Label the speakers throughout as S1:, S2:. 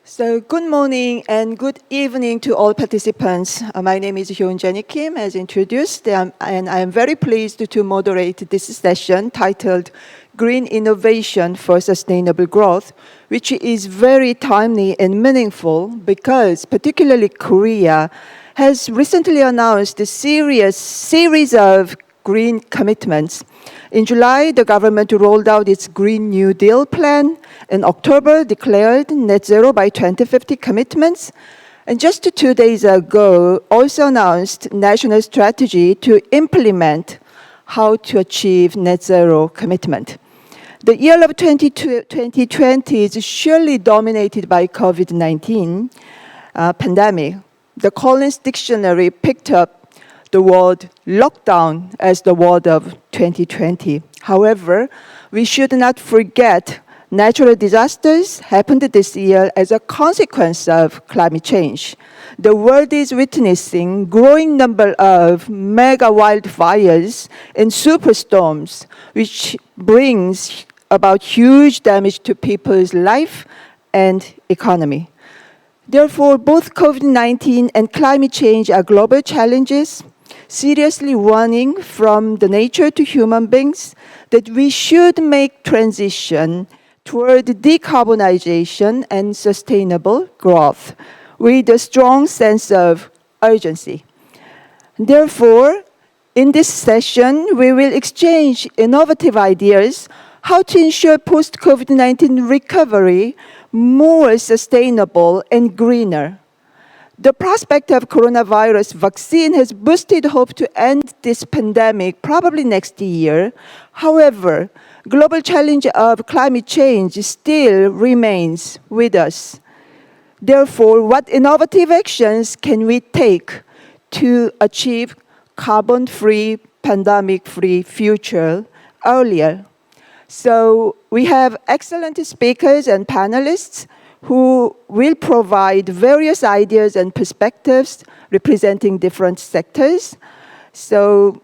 S1: So good morning and good evening to all participants. My name is Hyoeun Kim, as introduced, and I am very pleased to moderate this session titled Green Innovation for Sustainable Growth, which is very timely and meaningful because particularly Korea has recently announced a series of green commitments. In July, the government rolled out its Green New Deal plan. In October, declared net zero by 2050 commitments. And just 2 days ago, also announced national strategy to implement how to achieve net zero commitment. The year of 2020 is surely dominated by COVID-19 pandemic. The Collins Dictionary picked up the word lockdown as the word of 2020. However, we should not forget natural disasters happened this year as a consequence of climate change. The world is witnessing growing number of mega wildfires and superstorms, which brings about huge damage to people's life and economy. Therefore, both COVID-19 and climate change are global challenges, seriously warning from the nature to human beings that we should make transition toward decarbonization and sustainable growth with a strong sense of urgency. Therefore, in this session, we will exchange innovative ideas how to ensure post-COVID-19 recovery more sustainable and greener. The prospect of coronavirus vaccine has boosted hope to end this pandemic probably next year. However, global challenge of climate change still remains with us. Therefore, what innovative actions can we take to achieve carbon-free, pandemic-free future earlier? So we have excellent speakers and panelists who will provide various ideas and perspectives representing different sectors. So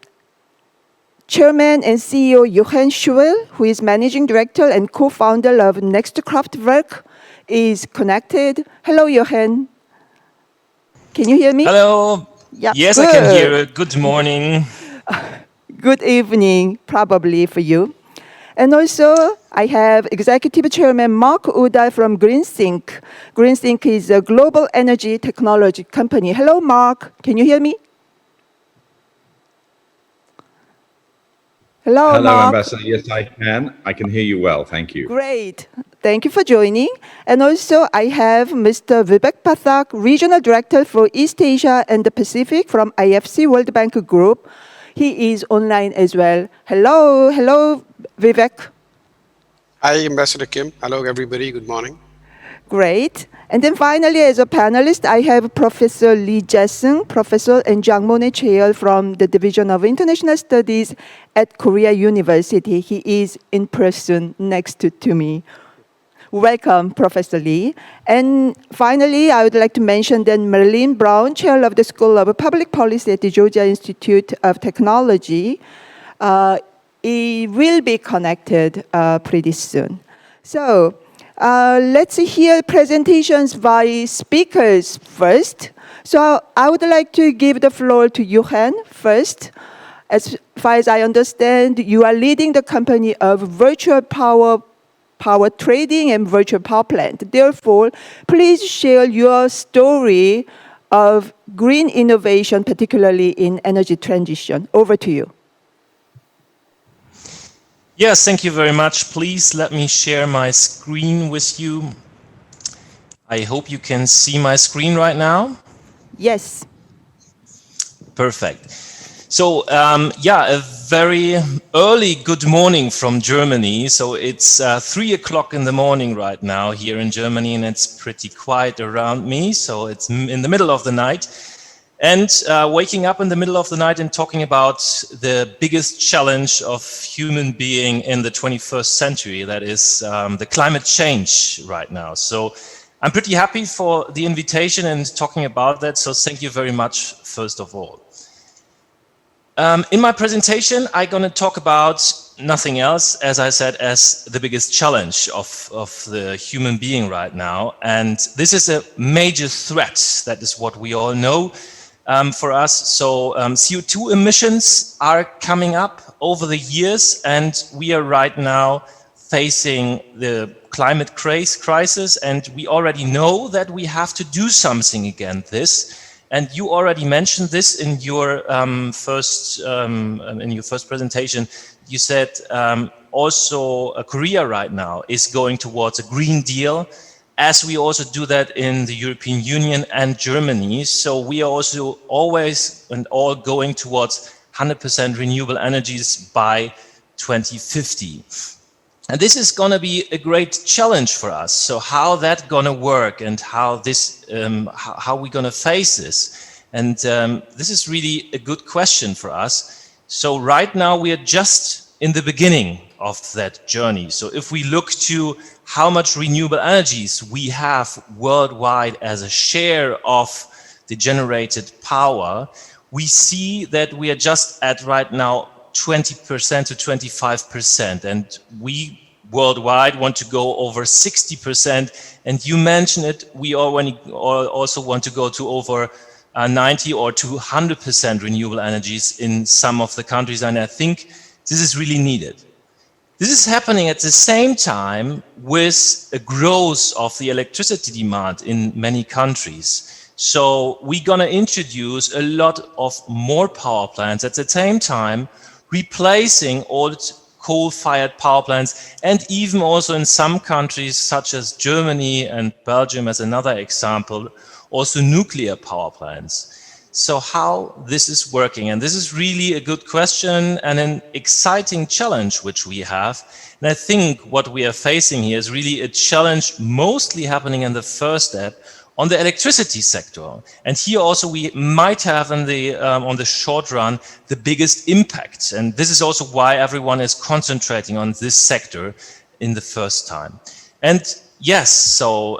S1: Chairman and CEO Jochen Schwill, who is Managing Director and co-founder of Next Kraftwerke, is connected. Hello, Jochen. Can you hear me?
S2: Hello.
S1: Yeah,
S2: yes,
S1: good.
S2: I can hear it. Good morning.
S1: Good evening, probably for you. And also, I have Executive Chairman Mark Udall from GreenSync. GreenSync is a global energy technology company. Hello, Mark. Can you hear me? Hello,
S3: Hello,
S1: Mark.
S3: Ambassador. Yes, I can. I can hear you well. Thank you.
S1: Great. Thank you for joining. And also, I have Mr. Vivek Pathak, Regional Director for East Asia and the Pacific from IFC World Bank Group. He is online as well. Hello. Hello, Vivek.
S4: Hi, Ambassador Kim. Hello, everybody. Good morning.
S1: Great. And then finally, as a panelist, I have Professor Jae-Seung, Professor and Monnet Chair from the Division of International Studies at Korea University. He is in person next to me. Welcome, Professor Lee. And finally, I would like to mention that Marilyn Brown, Chair of the School of Public Policy at the Georgia Institute of Technology, he will be connected pretty soon. So let's hear presentations by speakers first. So I would like to give the floor to Jochen first. As far as I understand, you are leading the company of virtual power trading and virtual power plant. Therefore, please share your story of green innovation, particularly in energy transition. Over to you.
S2: Yes, thank you very much. Please let me share my screen with you. I hope you can see my screen right now.
S1: Yes.
S2: Perfect. So, a very early good morning from Germany. So it's 3 o'clock in the morning right now here in Germany, and it's pretty quiet around me. So it's in the middle of the night. And waking up in the middle of the night and talking about the biggest challenge of human being in the 21st century, that is the climate change right now. So I'm pretty happy for the invitation and talking about that. So thank you very much, first of all. In my presentation, I'm going to talk about nothing else, as I said, as the biggest challenge of the human being right now. And this is a major threat. That is what we all know for us. So CO2 emissions are coming up over the years, and we are right now facing the climate crisis. And we already know that we have to do something against this. And you already mentioned this in your first presentation. You said also Korea right now is going towards a Green Deal, as we also do that in the European Union and Germany. So we are also always and all going towards 100% renewable energies by 2050. And this is going to be a great challenge for us. So how that going to work, and how this, how we going to face this? And this is really a good question for us. So right now we are just in the beginning of that journey. So if we look to how much renewable energies we have worldwide as a share of the generated power, we see that we are just at right now 20% to 25%, and we worldwide want to go over 60%. And you mentioned it, we also want to go to over 90 or to 100% renewable energies in some of the countries, and I think this is really needed. This is happening at the same time with a growth of the electricity demand in many countries. So we're going to introduce a lot of more power plants at the same time, replacing old coal-fired power plants, and even also in some countries such as Germany and Belgium as another example, also nuclear power plants. So how this is working, and this is really a good question and an exciting challenge which we have. And I think what we are facing here is really a challenge mostly happening in the first step on the electricity sector. And here also we might have in the, on the short run the biggest impact. And this is also why everyone is concentrating on this sector in the first time. And yes, so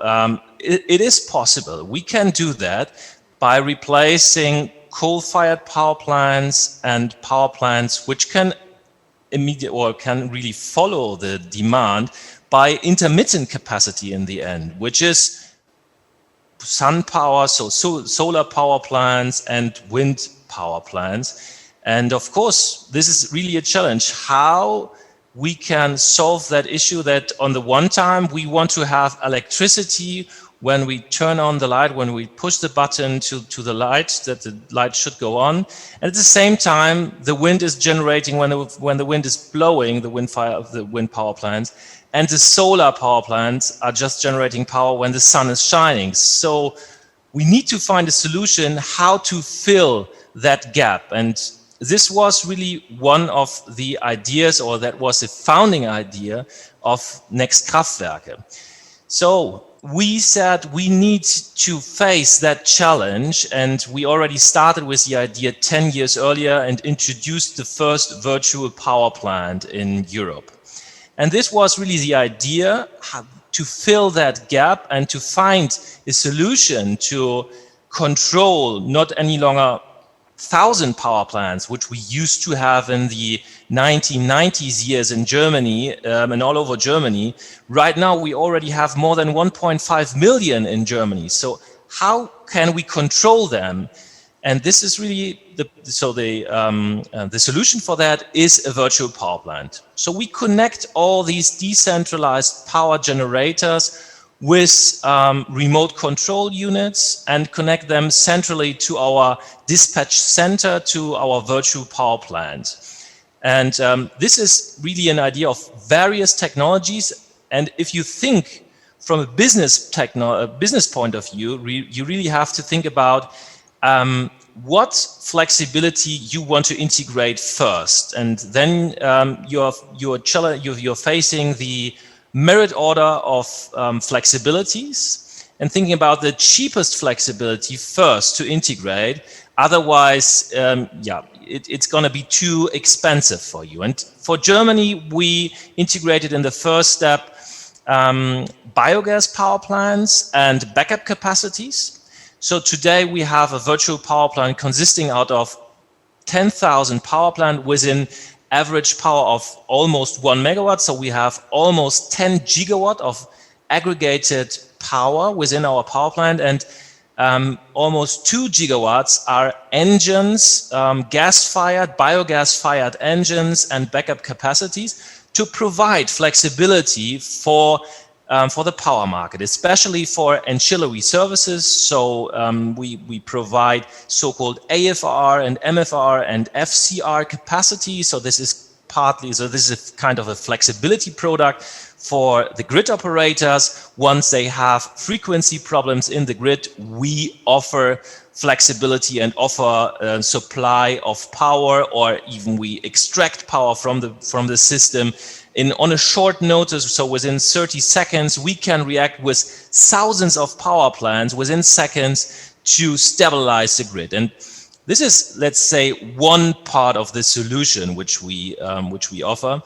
S2: it is possible. We can do that by replacing coal-fired power plants and power plants which can can really follow the demand by intermittent capacity in the end, which is sun power, so solar power plants and wind power plants. And of course, this is really a challenge, how we can solve that issue that on the one time we want to have electricity when we turn on the light, when we push the button to the light, that the light should go on. And at the same time, the wind is generating when the wind is blowing, the wind power plants. And the solar power plants are just generating power when the sun is shining. So we need to find a solution how to fill that gap. And this was really one of the ideas, or that was the founding idea of Next Kraftwerke. So we said we need to face that challenge, and we already started with the idea 10 years earlier and introduced the first virtual power plant in Europe. And this was really the idea to fill that gap and to find a solution to control not any longer 1,000 power plants, which we used to have in the 1990s years in Germany and all over Germany. Right now, we already have more than 1.5 million in Germany. So how can we control them? And this is really the solution for that is a virtual power plant. So we connect all these decentralized power generators with remote control units and connect them centrally to our dispatch center, to our virtual power plant. And this is really an idea of various technologies. And if you think from a business point of view, you really have to think about what flexibility you want to integrate first, and then you're facing the merit order of flexibilities, and thinking about the cheapest flexibility first to integrate. Otherwise, it's going to be too expensive for you. And for Germany, we integrated in the first step biogas power plants and backup capacities. So today we have a virtual power plant consisting out of 10,000 power plant with an average power of almost 1 megawatt. So we have almost 10 gigawatt of aggregated power within our power plant, and almost 2 gigawatts are engines, gas-fired, biogas-fired engines and backup capacities to provide flexibility for the power market, especially for ancillary services. So we provide so-called AFR and MFR and FCR capacity. So this is this is a kind of a flexibility product for the grid operators. Once they have frequency problems in the grid, we offer flexibility and offer supply of power, or even we extract power from the system on a short notice. So within 30 seconds, we can react with thousands of power plants within seconds to stabilize the grid. And this is, let's say, one part of the solution which we offer.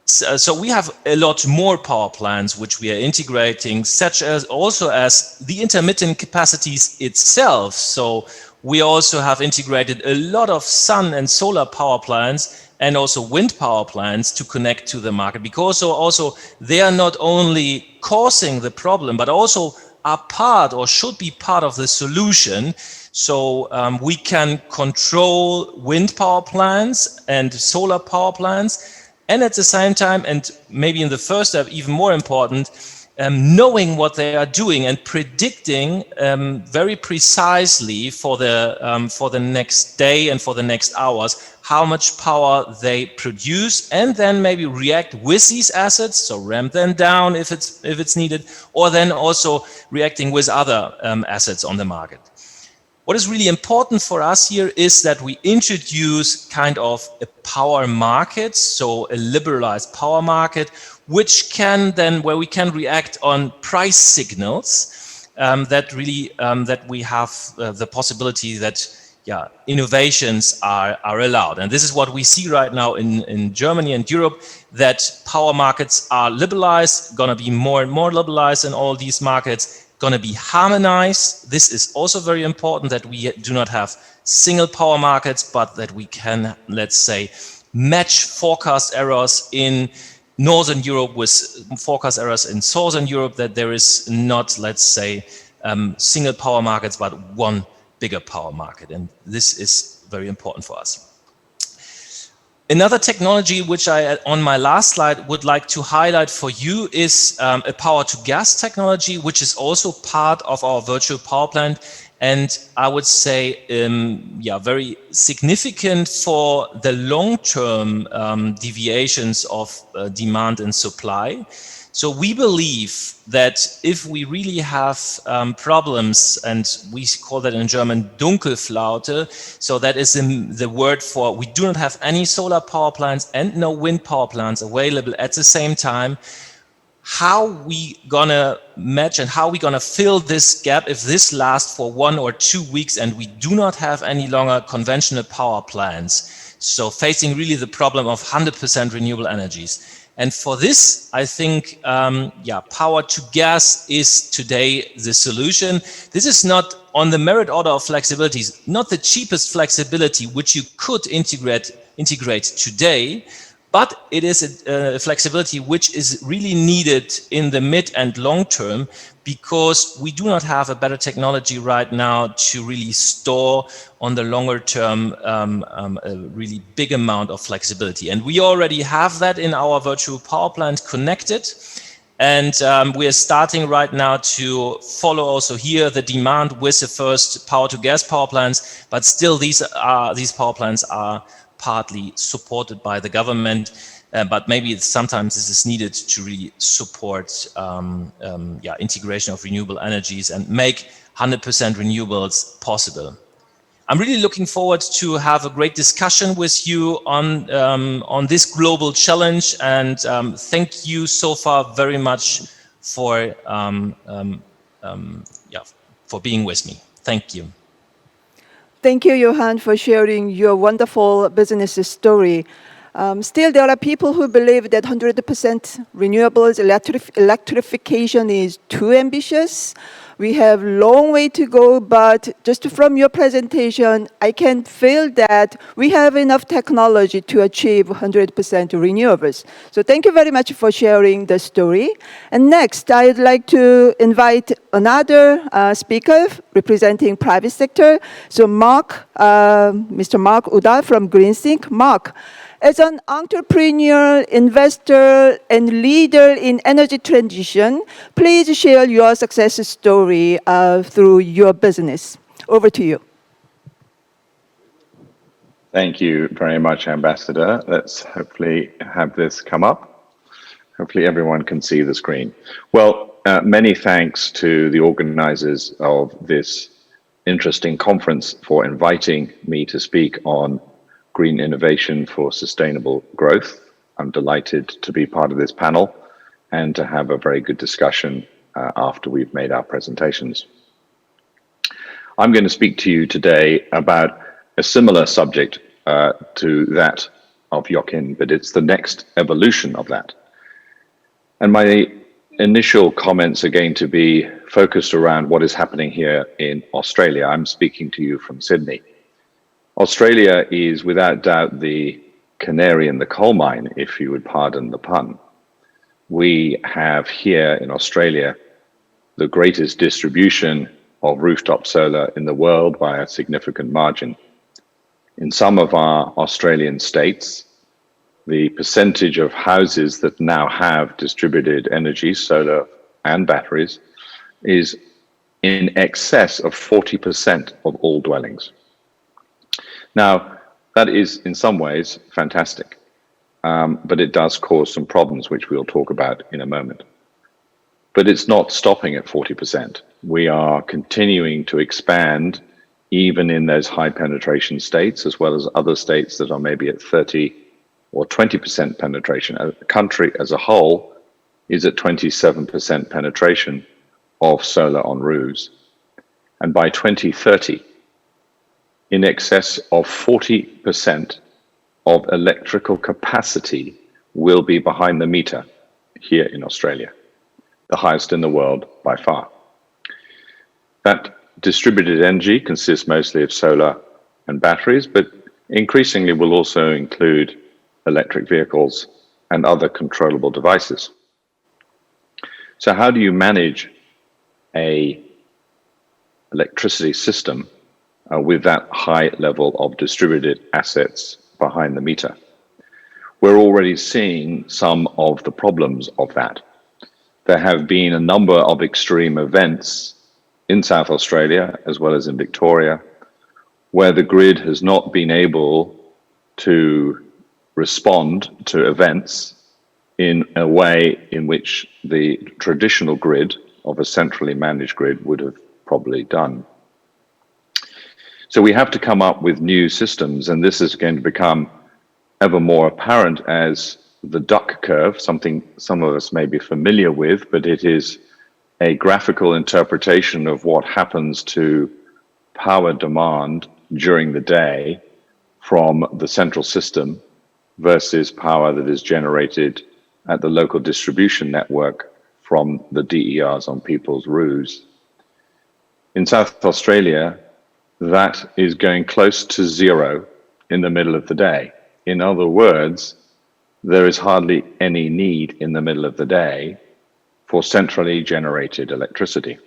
S2: So we have a lot more power plants which we are integrating, such as also as the intermittent capacities itself. So we also have integrated a lot of sun and solar power plants and also wind power plants to connect to the market, because also they are not only causing the problem, but also are part or should be part of the solution. So we can control wind power plants and solar power plants, and at the same time, and maybe in the first step even more important, knowing what they are doing and predicting very precisely for the next day and for the next hours how much power they produce, and then maybe react with these assets, so ramp them down if it's needed, or then also reacting with other assets on the market. What is really important for us here is that we introduce kind of a power market, so a liberalized power market, which can then, where we can react on price signals, that we have the possibility that innovations are allowed. And this is what we see right now in Germany and Europe, that power markets are liberalized, gonna be more and more liberalized in all these markets, gonna be harmonized. This is also very important, that we do not have single power markets, but that we can, let's say, match forecast errors in Northern Europe with forecast errors in Southern Europe, that there is not, let's say, single power markets, but one bigger power market. And this is very important for us. Another technology which I, on my last slide, would like to highlight for you is a power-to-gas technology, which is also part of our virtual power plant. And I would say, very significant for the long-term deviations of demand and supply. So we believe that if we really have problems, and we call that in German Dunkelflaute, so that is the word for we do not have any solar power plants and no wind power plants available at the same time, how we gonna match and how we gonna fill this gap if this lasts for 1 or 2 weeks and we do not have any longer conventional power plants. So facing really the problem of 100% renewable energies. And for this, I think, power to gas is today the solution. This is not on the merit order of flexibilities, not the cheapest flexibility which you could integrate today, but it is a flexibility which is really needed in the mid and long term, because we do not have a better technology right now to really store on the longer term a really big amount of flexibility. And we already have that in our virtual power plant connected. And we are starting right now to follow also here the demand with the first power to gas power plants, but still these power plants are partly supported by the government, but maybe sometimes this is needed to really support integration of renewable energies and make 100% renewables possible. I'm really looking forward to have a great discussion with you on this global challenge, and thank you so far very much for being with me. Thank you.
S1: Thank you, Jochen, for sharing your wonderful business story. Still, there are people who believe that 100% renewables electrification is too ambitious. We have a long way to go, but just from your presentation, I can feel that we have enough technology to achieve 100% renewables. So thank you very much for sharing the story. And next, I'd like to invite another speaker representing private sector. So Mr. Mark Udall from GreenSync. Mark, as an entrepreneur, investor, and leader in energy transition, please share your success story through your business. Over to you.
S5: Thank you very much, Ambassador. Let's hopefully have this come up. Hopefully everyone can see the screen. Well, many thanks to the organizers of this interesting conference for inviting me to speak on green innovation for sustainable growth. I'm delighted to be part of this panel and to have a very good discussion after we've made our presentations. I'm going to speak to you today about a similar subject to that of Jochen, but it's the next evolution of that. And my initial comments are going to be focused around what is happening here in Australia. I'm speaking to you from Sydney. Australia is without doubt the canary in the coal mine, if you would pardon the pun. We have here in Australia the greatest distribution of rooftop solar in the world by a significant margin. In some of our Australian states, the percentage of houses that now have distributed energy, solar and batteries, is in excess of 40% of all dwellings. Now, that is in some ways fantastic, but it does cause some problems, which we'll talk about in a moment. But it's not stopping at 40%. We are continuing to expand even in those high penetration states, as well as other states that are maybe at 30 or 20% penetration. The country as a whole is at 27% penetration of solar on roofs. And by 2030, in excess of 40% of electrical capacity will be behind the meter here in Australia, the highest in the world by far. That distributed energy consists mostly of solar and batteries, but increasingly will also include electric vehicles and other controllable devices. So how do you manage an electricity system with that high level of distributed assets behind the meter? We're already seeing some of the problems of that. There have been a number of extreme events in South Australia, as well as in Victoria, where the grid has not been able to respond to events in a way in which the traditional grid of a centrally managed grid would have probably done. So we have to come up with new systems, and this is going to become ever more apparent as the duck curve, something some of us may be familiar with, but it is a graphical interpretation of what happens to power demand during the day from the central system versus power that is generated at the local distribution network from the DERs on people's roofs. In South Australia, that is going close to zero in the middle of the day. In other words, there is hardly any need in the middle of the day for centrally generated electricity.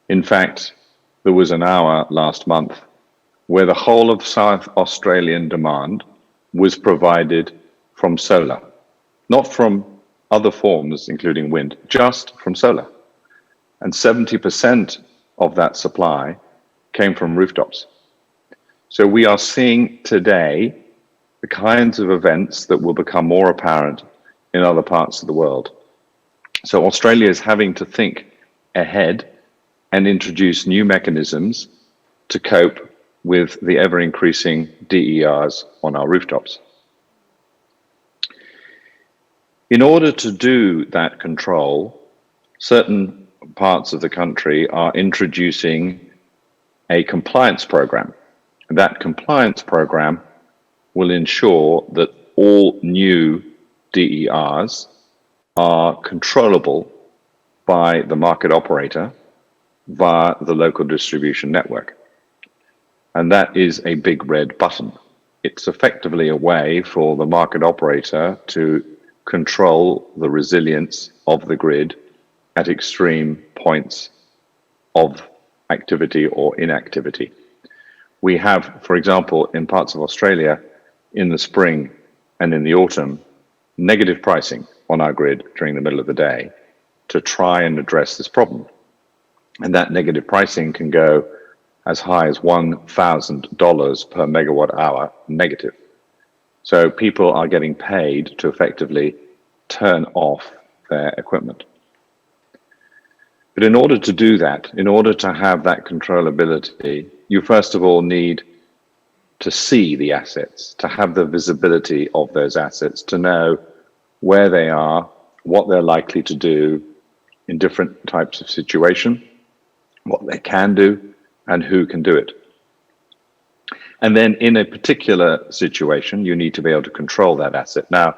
S5: In fact, there was an hour last month where the whole of South Australian demand was provided from solar, not from other forms, including wind, just from solar. And 70% of that supply came from rooftops. So we are seeing today the kinds of events that will become more apparent in other parts of the world. So Australia is having to think ahead and introduce new mechanisms to cope with the ever-increasing DERs on our rooftops. In order to do that control, certain parts of the country are introducing a compliance program. That compliance program will ensure that all new DERs are controllable by the market operator via the local distribution network. And that is a big red button. It's effectively a way for the market operator to control the resilience of the grid at extreme points of activity or inactivity. We have, for example, in parts of Australia, in the spring and in the autumn, negative pricing on our grid during the middle of the day to try and address this problem. And that negative pricing can go as high as $1,000 per megawatt hour negative. So people are getting paid to effectively turn off their equipment. But in order to do that, in order to have that controllability, you first of all need to see the assets, to have the visibility of those assets, to know where they are, what they're likely to do in different types of situation, what they can do, and who can do it. And then in a particular situation, you need to be able to control that asset. Now,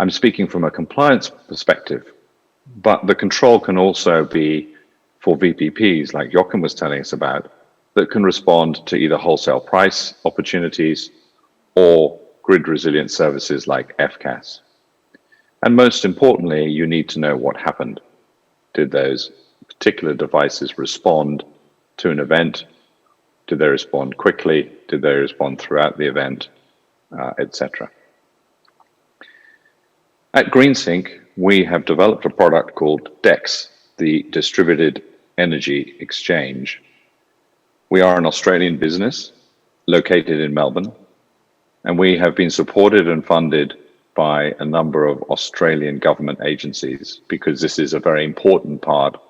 S5: I'm speaking from a compliance perspective, but the control can also be for VPPs, like Jochen was telling us about, that can respond to either wholesale price opportunities or grid resilient services like FCAS. And most importantly, you need to know what happened. Did those particular devices respond to an event? Did they respond quickly? Did they respond throughout the event, etc.? At GreenSync, we have developed a product called DEX, the Distributed Energy Exchange. We are an Australian business located in Melbourne, and we have been supported and funded by a number of Australian government agencies because this is a very important part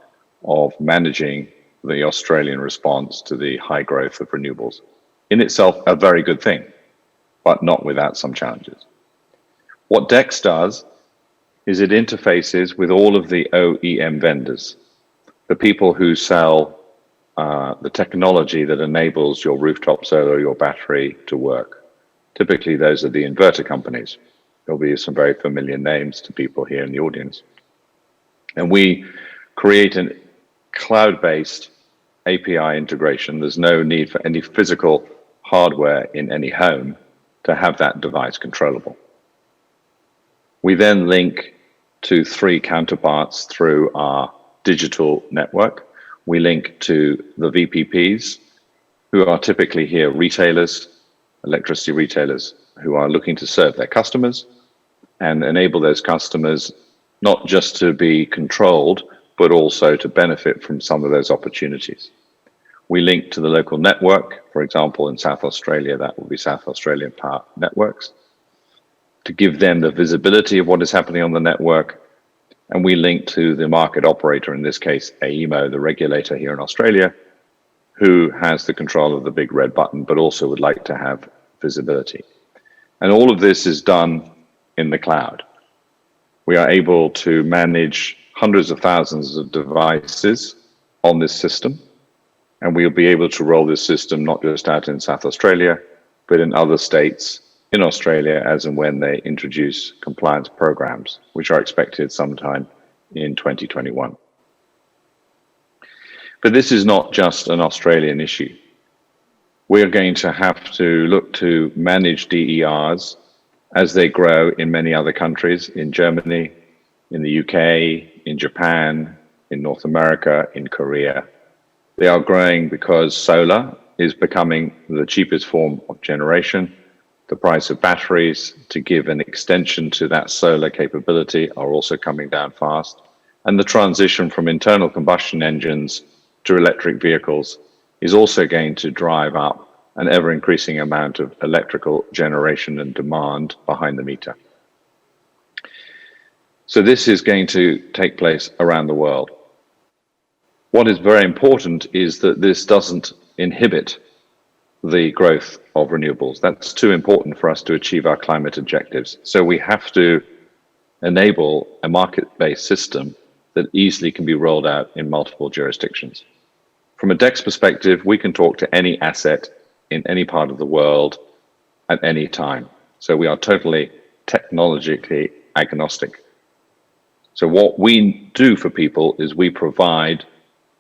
S5: of managing the Australian response to the high growth of renewables. In itself, a very good thing, but not without some challenges. What DEX does is it interfaces with all of the OEM vendors, the people who sell the technology that enables your rooftop solar, your battery to work. Typically, those are the inverter companies. There'll be some very familiar names to people here in the audience. And we create a cloud-based API integration. There's no need for any physical hardware in any home to have that device controllable. We then link to 3 counterparts through our digital network. We link to the VPPs, who are typically here retailers, electricity retailers, who are looking to serve their customers and enable those customers not just to be controlled, but also to benefit from some of those opportunities. We link to the local network. For example, in South Australia, that will be South Australian Power Networks, to give them the visibility of what is happening on the network. And we link to the market operator, in this case, AEMO, the regulator here in Australia, who has the control of the big red button, but also would like to have visibility. And all of this is done in the cloud. We are able to manage hundreds of thousands of devices on this system, and we'll be able to roll this system not just out in South Australia, but in other states in Australia as and when they introduce compliance programs, which are expected sometime in 2021. But this is not just an Australian issue. We are going to have to look to manage DERs as they grow in many other countries, in Germany, in the UK, in Japan, in North America, in Korea. They are growing because solar is becoming the cheapest form of generation. The price of batteries to give an extension to that solar capability are also coming down fast. And the transition from internal combustion engines to electric vehicles is also going to drive up an ever increasing amount of electrical generation and demand behind the meter. So this is going to take place around the world. What is very important is that this doesn't inhibit the growth of renewables. That's too important for us to achieve our climate objectives. So we have to enable a market-based system that easily can be rolled out in multiple jurisdictions. From a DEX perspective, we can talk to any asset in any part of the world at any time. So we are totally technologically agnostic. So what we do for people is we provide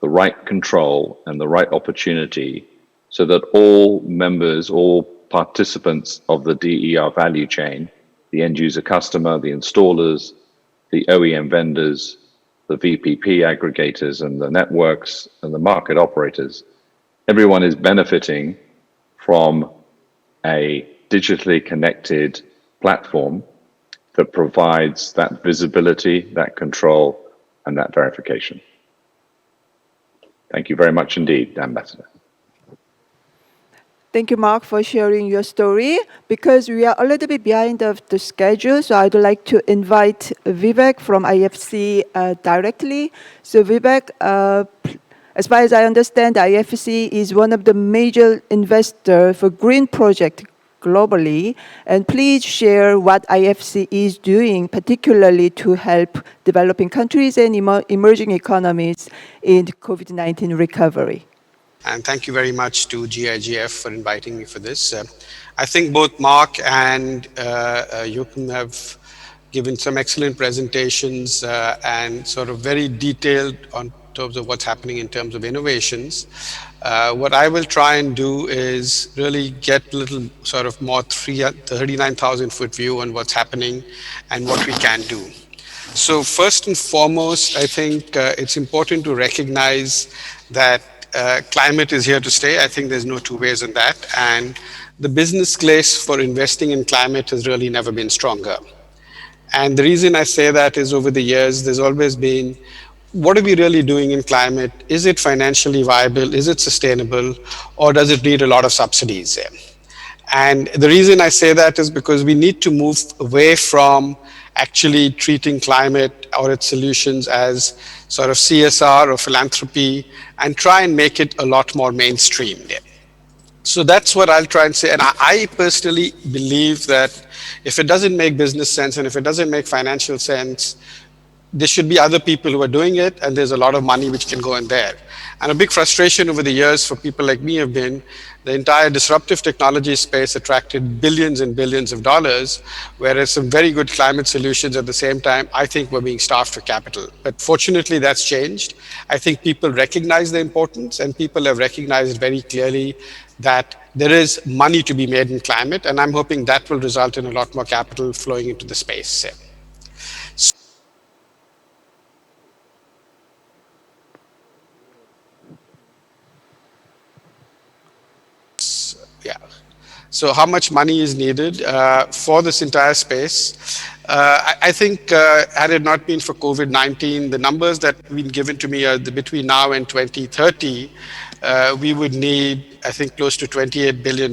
S5: the right control and the right opportunity so that all members, all participants of the DER value chain, the end user customer, the installers, the OEM vendors, the VPP aggregators and the networks and the market operators, everyone is benefiting from a digitally connected platform that provides that visibility, that control, and that verification. Thank you very much indeed, Ambassador.
S1: Thank you, Mark, for sharing your story. Because we are a little bit behind of the schedule, so I'd like to invite Vivek from IFC directly. So Vivek, as far as I understand, IFC is one of the major investors for green project globally. And please share what IFC is doing, particularly to help developing countries and emerging economies in COVID-19 recovery.
S4: And thank you very much to GIGF for inviting me for this. I think both Mark and Jochen have given some excellent presentations and sort of very detailed on terms of what's happening in terms of innovations. What I will try and do is really get a little sort of more 39,000 foot view on what's happening and what we can do. So first and foremost, I think it's important to recognize that climate is here to stay. I think there's no two ways on that. And the business case for investing in climate has really never been stronger. And the reason I say that is over the years, there's always been, what are we really doing in climate? Is it financially viable? Is it sustainable? Or does it need a lot of subsidies? And the reason I say that is because we need to move away from actually treating climate or its solutions as sort of CSR or philanthropy and try and make it a lot more mainstream. So that's what I'll try and say. And I personally believe that if it doesn't make business sense and if it doesn't make financial sense, there should be other people who are doing it, and there's a lot of money which can go in there. And a big frustration over the years for people like me have been the entire disruptive technology space attracted billions and billions of dollars, whereas some very good climate solutions at the same time, I think were being starved for capital. But fortunately, that's changed. I think people recognize the importance, and people have recognized very clearly that there is money to be made in climate, and I'm hoping that will result in a lot more capital flowing into the space. Yeah. So how much money is needed for this entire space? I think had it not been for COVID-19, the numbers that have been given to me are between now and 2030, we would need, I think, close to $28 billion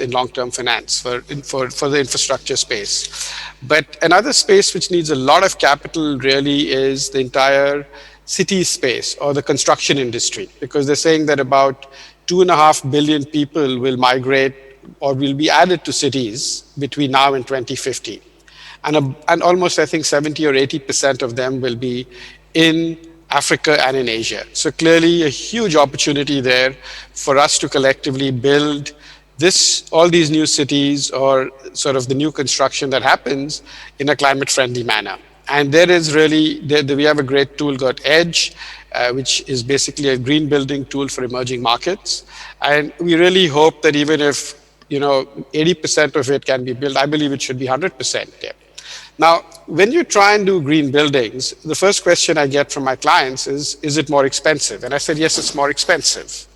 S4: in long-term finance for the infrastructure space. But another space which needs a lot of capital really is the entire city space or the construction industry, because they're saying that about 2.5 billion people will migrate or will be added to cities between now and 2050. And almost, I think, 70 or 80% of them will be in Africa and in Asia. So clearly a huge opportunity there for us to collectively build all these new cities or sort of the new construction that happens in a climate-friendly manner. And there is really, we have a great tool called EDGE, which is basically a green building tool for emerging markets. And we really hope that even if 80% of it can be built, I believe it should be 100% there. Now, when you try and do green buildings, the first question I get from my clients is it more expensive? And I said, yes, it's more expensive.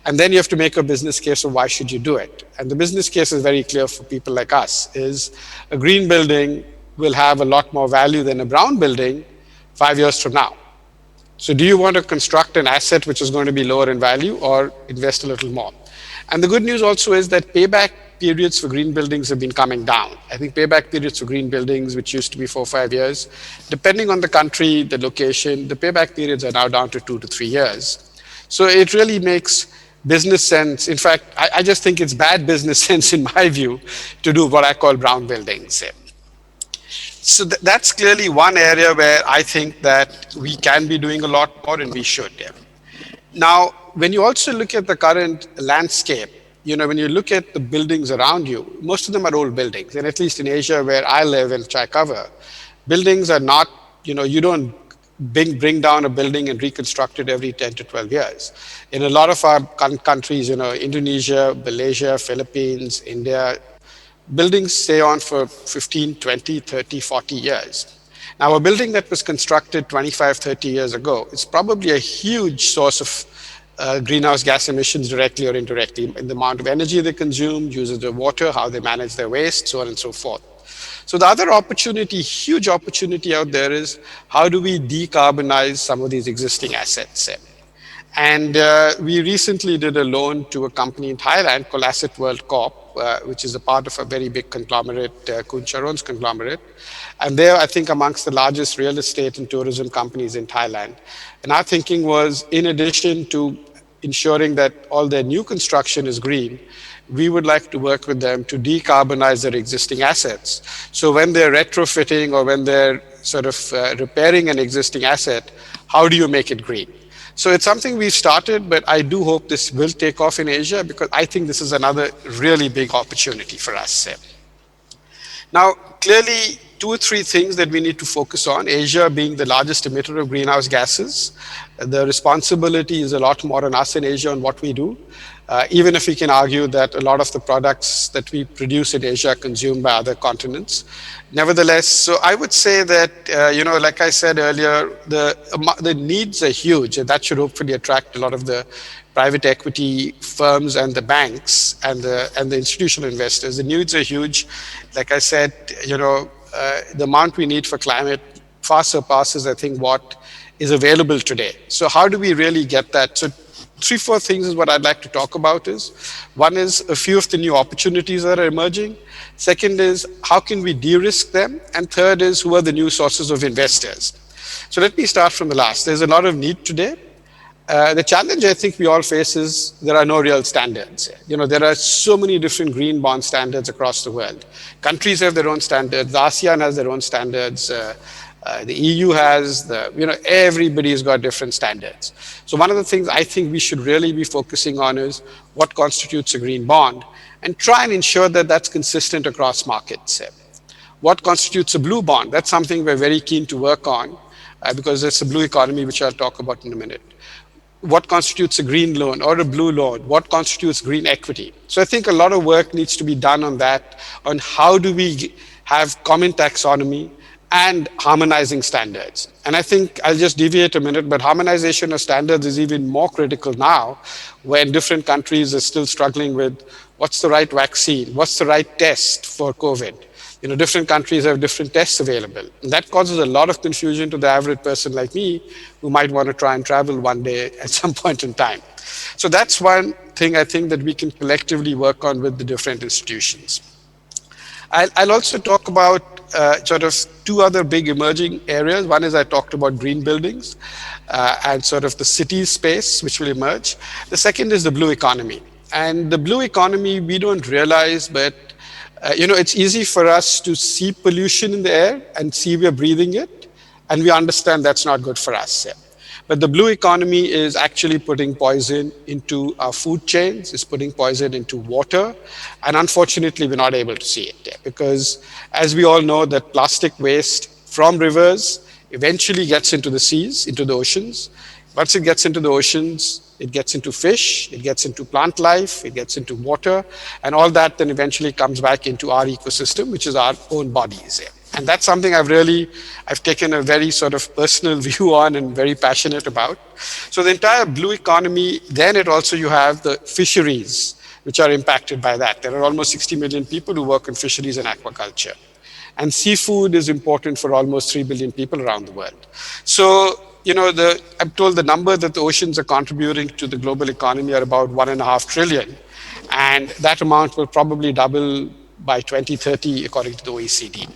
S4: And then you have to make a business case of why should you do it? And the business case is very clear for people like us, is a green building will have a lot more value than a brown building 5 years from now. So do you want to construct an asset which is going to be lower in value or invest a little more? And the good news also is that payback periods for green buildings have been coming down. I think payback periods for green buildings, which used to be 4 or 5 years, depending on the country, the location, the payback periods are now down to 2 to 3 years. So it really makes business sense. In fact, I just think it's bad business sense in my view to do what I call brown buildings. So that's clearly one area where I think that we can be doing a lot more and we should. Now, when you also look at the current landscape, when you look at the buildings around you, most of them are old buildings. And at least in Asia, where I live and which I cover, buildings are not, you don't bring down a building and reconstruct it every 10 to 12 years. In a lot of our countries, Indonesia, Malaysia, Philippines, India, buildings stay on for 15, 20, 30, 40 years. Now, a building that was constructed 25, 30 years ago is probably a huge source of greenhouse gas emissions directly or indirectly, in the amount of energy they consume, uses of water, how they manage their waste, so on and so forth. So the other opportunity, huge opportunity out there is how do we decarbonize some of these existing assets? And we recently did a loan to a company in Thailand called Asset World Corp, which is a part of a very big conglomerate, Khun Charon's conglomerate. And they're, I think, amongst the largest real estate and tourism companies in Thailand. And our thinking was, in addition to ensuring that all their new construction is green, we would like to work with them to decarbonize their existing assets. So when they're retrofitting or when they're sort of repairing an existing asset, how do you make it green? So it's something we've started, but I do hope this will take off in Asia, because I think this is another really big opportunity for us. Now, clearly, 2 or 3 things that we need to focus on, Asia being the largest emitter of greenhouse gases. The responsibility is a lot more on us in Asia on what we do, even if we can argue that a lot of the products that we produce in Asia are consumed by other continents. Nevertheless, so I would say that, like I said earlier, the needs are huge, and that should hopefully attract a lot of the private equity firms and the banks and the institutional investors. The needs are huge. Like I said, the amount we need for climate far surpasses, I think, what is available today. So how do we really get that? So 3, 4 things is what I'd like to talk about is. One is a few of the new opportunities that are emerging. Second is how can we de-risk them? And third is who are the new sources of investors? So let me start from the last. There's a lot of need today. The challenge I think we all face is there are no real standards. There are so many different green bond standards across the world. Countries have their own standards. The ASEAN has their own standards. The EU has, everybody's got different standards. So one of the things I think we should really be focusing on is what constitutes a green bond, and try and ensure that that's consistent across markets. What constitutes a blue bond? That's something we're very keen to work on because it's a blue economy, which I'll talk about in a minute. What constitutes a green loan or a blue loan? What constitutes green equity? So I think a lot of work needs to be done on that, on how do we have common taxonomy and harmonizing standards. And I think I'll just deviate a minute, but harmonization of standards is even more critical now when different countries are still struggling with what's the right vaccine, what's the right test for COVID. Different countries have different tests available. And that causes a lot of confusion to the average person like me who might want to try and travel one day at some point in time. So that's one thing I think that we can collectively work on with the different institutions. I'll also talk about sort of 2 other big emerging areas. One is I talked about green buildings and sort of the city space which will emerge. The second is the blue economy. And the blue economy, we don't realize, but it's easy for us to see pollution in the air and see we're breathing it, and we understand that's not good for us. But the blue economy is actually putting poison into our food chains, it's putting poison into water, and unfortunately, we're not able to see it because, as we all know, that plastic waste from rivers eventually gets into the seas, into the oceans. Once it gets into the oceans, it gets into fish, it gets into plant life, it gets into water, and all that then eventually comes back into our ecosystem, which is our own bodies. And that's something I've taken a very sort of personal view on and very passionate about. So the entire blue economy, then you have the fisheries, which are impacted by that. There are almost 60 million people who work in fisheries and aquaculture. And seafood is important for almost 3 billion people around the world. So, I'm told the number that the oceans are contributing to the global economy are about 1.5 trillion. And that amount will probably double by 2030, according to the OECD.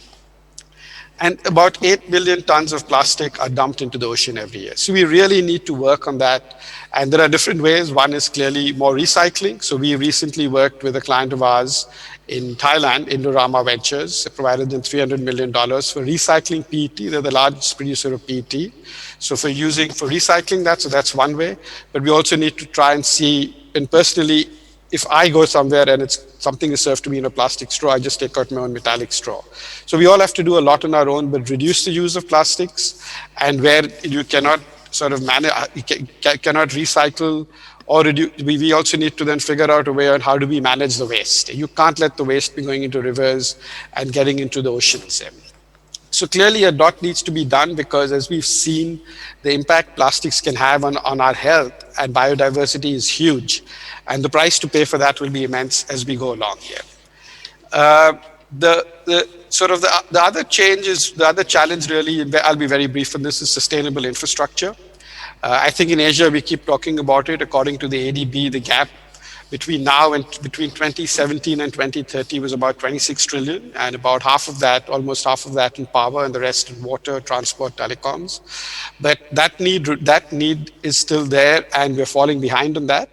S4: And about 8 billion tons of plastic are dumped into the ocean every year. So we really need to work on that. And there are different ways. One is clearly more recycling. So we recently worked with a client of ours in Thailand, Indorama Ventures, provided them $300 million for recycling PET. They're the largest producer of PET. So for recycling that, so that's one way. But we also need to try and see, and personally, if I go somewhere and something is served to me in a plastic straw, I just take out my own metallic straw. So we all have to do a lot on our own, but reduce the use of plastics, and where you cannot sort of manage, cannot recycle, or we also need to then figure out a way on how do we manage the waste. You can't let the waste be going into rivers and getting into the oceans. So clearly a lot needs to be done, because as we've seen, the impact plastics can have on our health and biodiversity is huge. And the price to pay for that will be immense as we go along here. The other change is, the other challenge really, I'll be very brief on this, is sustainable infrastructure. I think in Asia, we keep talking about it. According to the ADB, the gap between now and between 2017 and 2030 was about 26 trillion, and about half of that, almost half of that in power, and the rest in water, transport, telecoms. But that need is still there, and we're falling behind on that.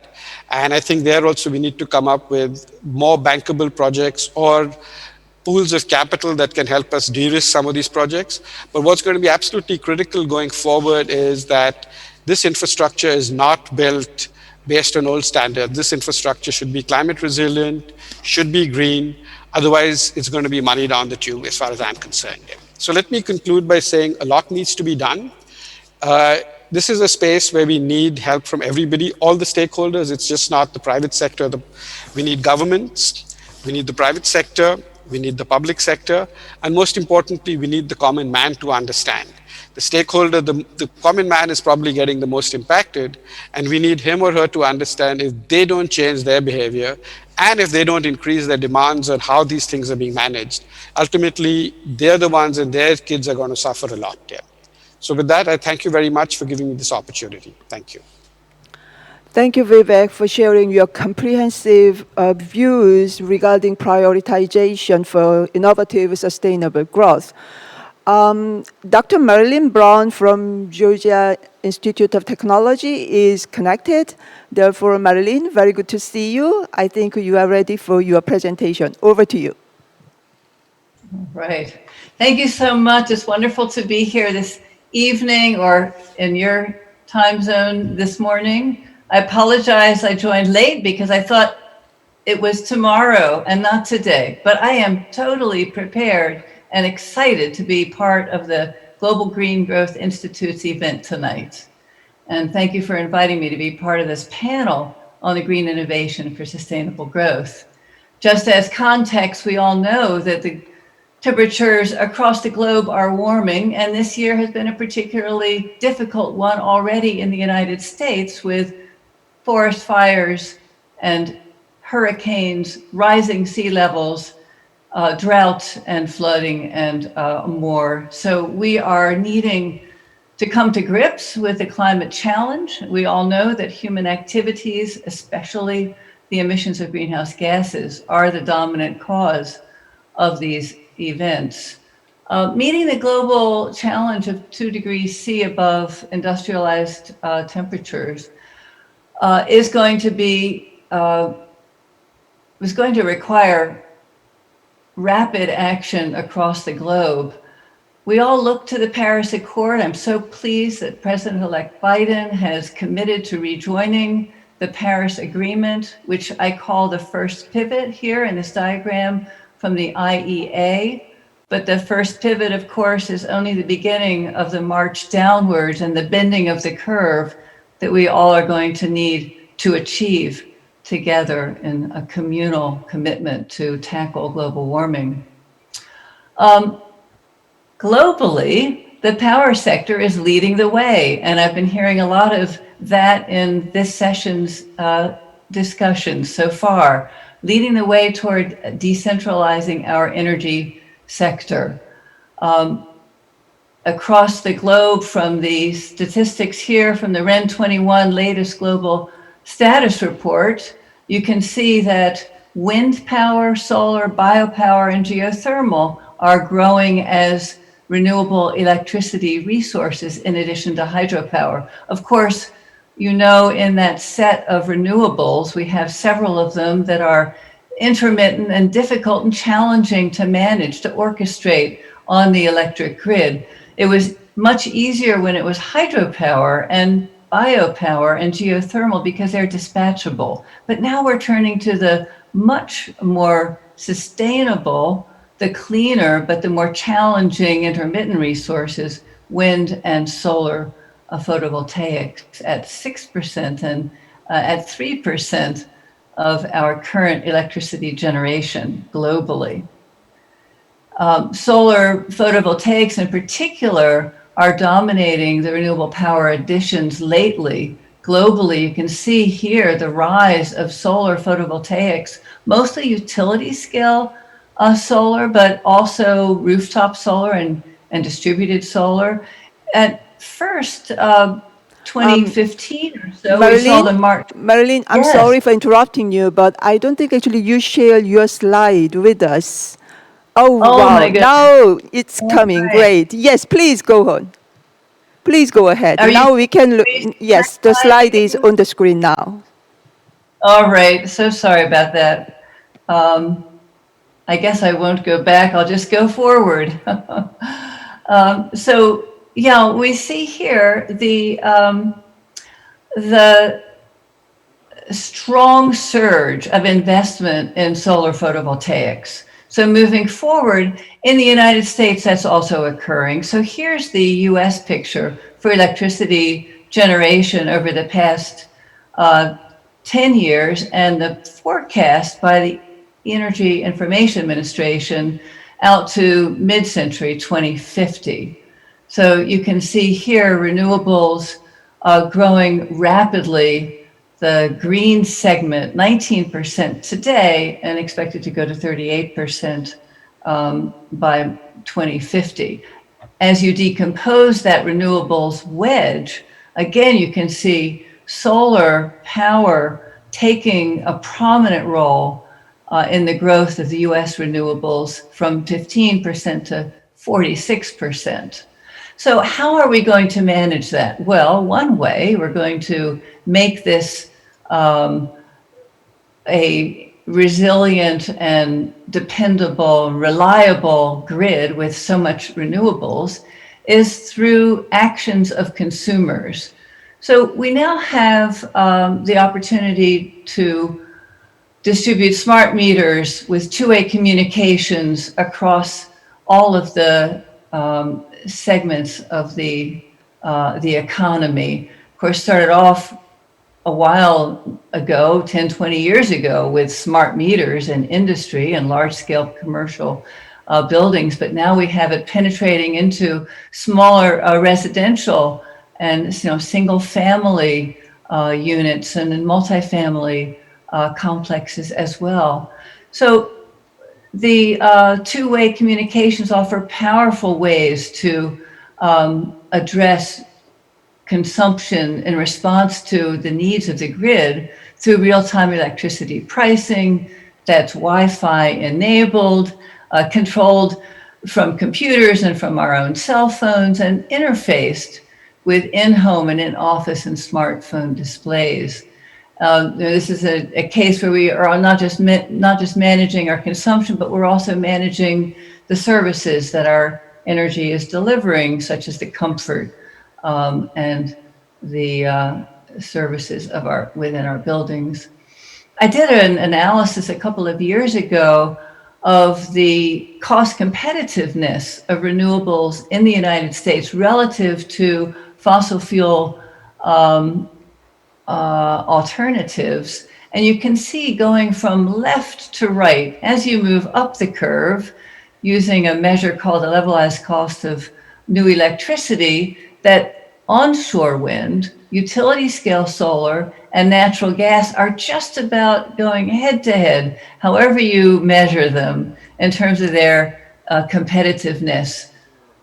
S4: And I think there also we need to come up with more bankable projects or pools of capital that can help us de-risk some of these projects. But what's going to be absolutely critical going forward is that this infrastructure is not built based on old standards. This infrastructure should be climate resilient, should be green. Otherwise, it's going to be money down the tube as far as I'm concerned. So let me conclude by saying a lot needs to be done. This is a space where we need help from everybody, all the stakeholders. It's just not the private sector. We need governments, we need the private sector, we need the public sector, and most importantly, we need the common man to understand. The stakeholder, the common man is probably getting the most impacted, and we need him or her to understand if they don't change their behavior, and if they don't increase their demands on how these things are being managed, ultimately, they're the ones and their kids are going to suffer a lot. Yeah. So with that, I thank you very much for giving me this opportunity. Thank you.
S1: Thank you, Vivek, for sharing your comprehensive views regarding prioritization for innovative, sustainable growth. Dr. Marilyn Brown from Georgia Institute of Technology is connected. Therefore, Marilyn, very good to see you. I think you are ready for your presentation. Over to you.
S6: Right. Thank you so much. It's wonderful to be here this evening, or in your time zone this morning. I apologize I joined late because I thought it was tomorrow and not today, but I am totally prepared and excited to be part of the Global Green Growth Institute's event tonight. And thank you for inviting me to be part of this panel on the green innovation for sustainable growth. Just as context, we all know that the temperatures across the globe are warming, and this year has been a particularly difficult one already in the United States, with forest fires and hurricanes, rising sea levels, drought and flooding, and more. So we are needing to come to grips with the climate challenge. We all know that human activities, especially the emissions of greenhouse gases, are the dominant cause of these events. Meeting the global challenge of 2 degrees C above industrialized temperatures is going to require rapid action across the globe. We all look to the Paris Accord. I'm so pleased that President-elect Biden has committed to rejoining the Paris Agreement, which I call the first pivot here in this diagram from the IEA. But the first pivot, of course, is only the beginning of the march downwards and the bending of the curve that we all are going to need to achieve together in a communal commitment to tackle global warming. Globally, the power sector is leading the way, and I've been hearing a lot of that in this session's discussions so far, leading the way toward decentralizing our energy sector. Across the globe, from the statistics here from the REN 21 latest global status report, you can see that wind power, solar, biopower, and geothermal are growing as renewable electricity resources in addition to hydropower. Of course, you know, in that set of renewables, we have several of them that are intermittent and difficult and challenging to manage, to orchestrate on the electric grid. It was much easier when it was hydropower, and biopower and geothermal because they're dispatchable. But now we're turning to the much more sustainable, the cleaner, but the more challenging intermittent resources, wind and solar photovoltaics at 6% and at 3% of our current electricity generation globally. Solar photovoltaics in particular are dominating the renewable power additions lately. Globally, you can see here the rise of solar photovoltaics, mostly utility scale solar, but also rooftop solar and distributed solar. At first, 2015 or so, we saw the mark.
S1: Marilyn, I'm
S6: Yes.
S1: sorry for interrupting you, but I don't think actually you share your slide with us. Oh, wow.
S6: My goodness.
S1: Now it's
S6: All
S1: coming.
S6: right.
S1: Great. Yes, please go on. Please go ahead.
S6: Are
S1: Now
S6: you-
S1: we can look.
S6: please-
S1: Yes, the slide is on the screen now.
S6: All right, so sorry about that. I guess I won't go back, I'll just go forward. So yeah, we see here the strong surge of investment in solar photovoltaics. So moving forward, in the United States, that's also occurring. So here's the US picture for electricity generation over the past 10 years, and the forecast by the Energy Information Administration out to mid-century 2050. So you can see here renewables growing rapidly. The green segment, 19% today, and expected to go to 38% by 2050. As you decompose that renewables wedge, again, you can see solar power taking a prominent role in the growth of the US renewables from 15% to 46%. So how are we going to manage that? Well, one way, we're going to make this a resilient and dependable, reliable grid with so much renewables is through actions of consumers. So we now have the opportunity to distribute smart meters with two-way communications across all of the segments of the economy. Of course, started off a while ago, 10, 20 years ago, with smart meters in industry and large-scale commercial buildings, but now we have it penetrating into smaller residential and single-family units and in multifamily complexes as well. So the two-way communications offer powerful ways to address consumption in response to the needs of the grid through real-time electricity pricing that's Wi-Fi enabled, controlled from computers and from our own cell phones, and interfaced with in-home and in-office and smartphone displays. This is a case where we are not just managing our consumption, but we're also managing the services that our energy is delivering, such as the comfort and the services of within our buildings. I did an analysis a couple of years ago of the cost competitiveness of renewables in the United States relative to fossil fuel alternatives. And you can see going from left to right, as you move up the curve, using a measure called the levelized cost of new electricity, that onshore wind, utility scale solar, and natural gas are just about going head to head, however you measure them, in terms of their competitiveness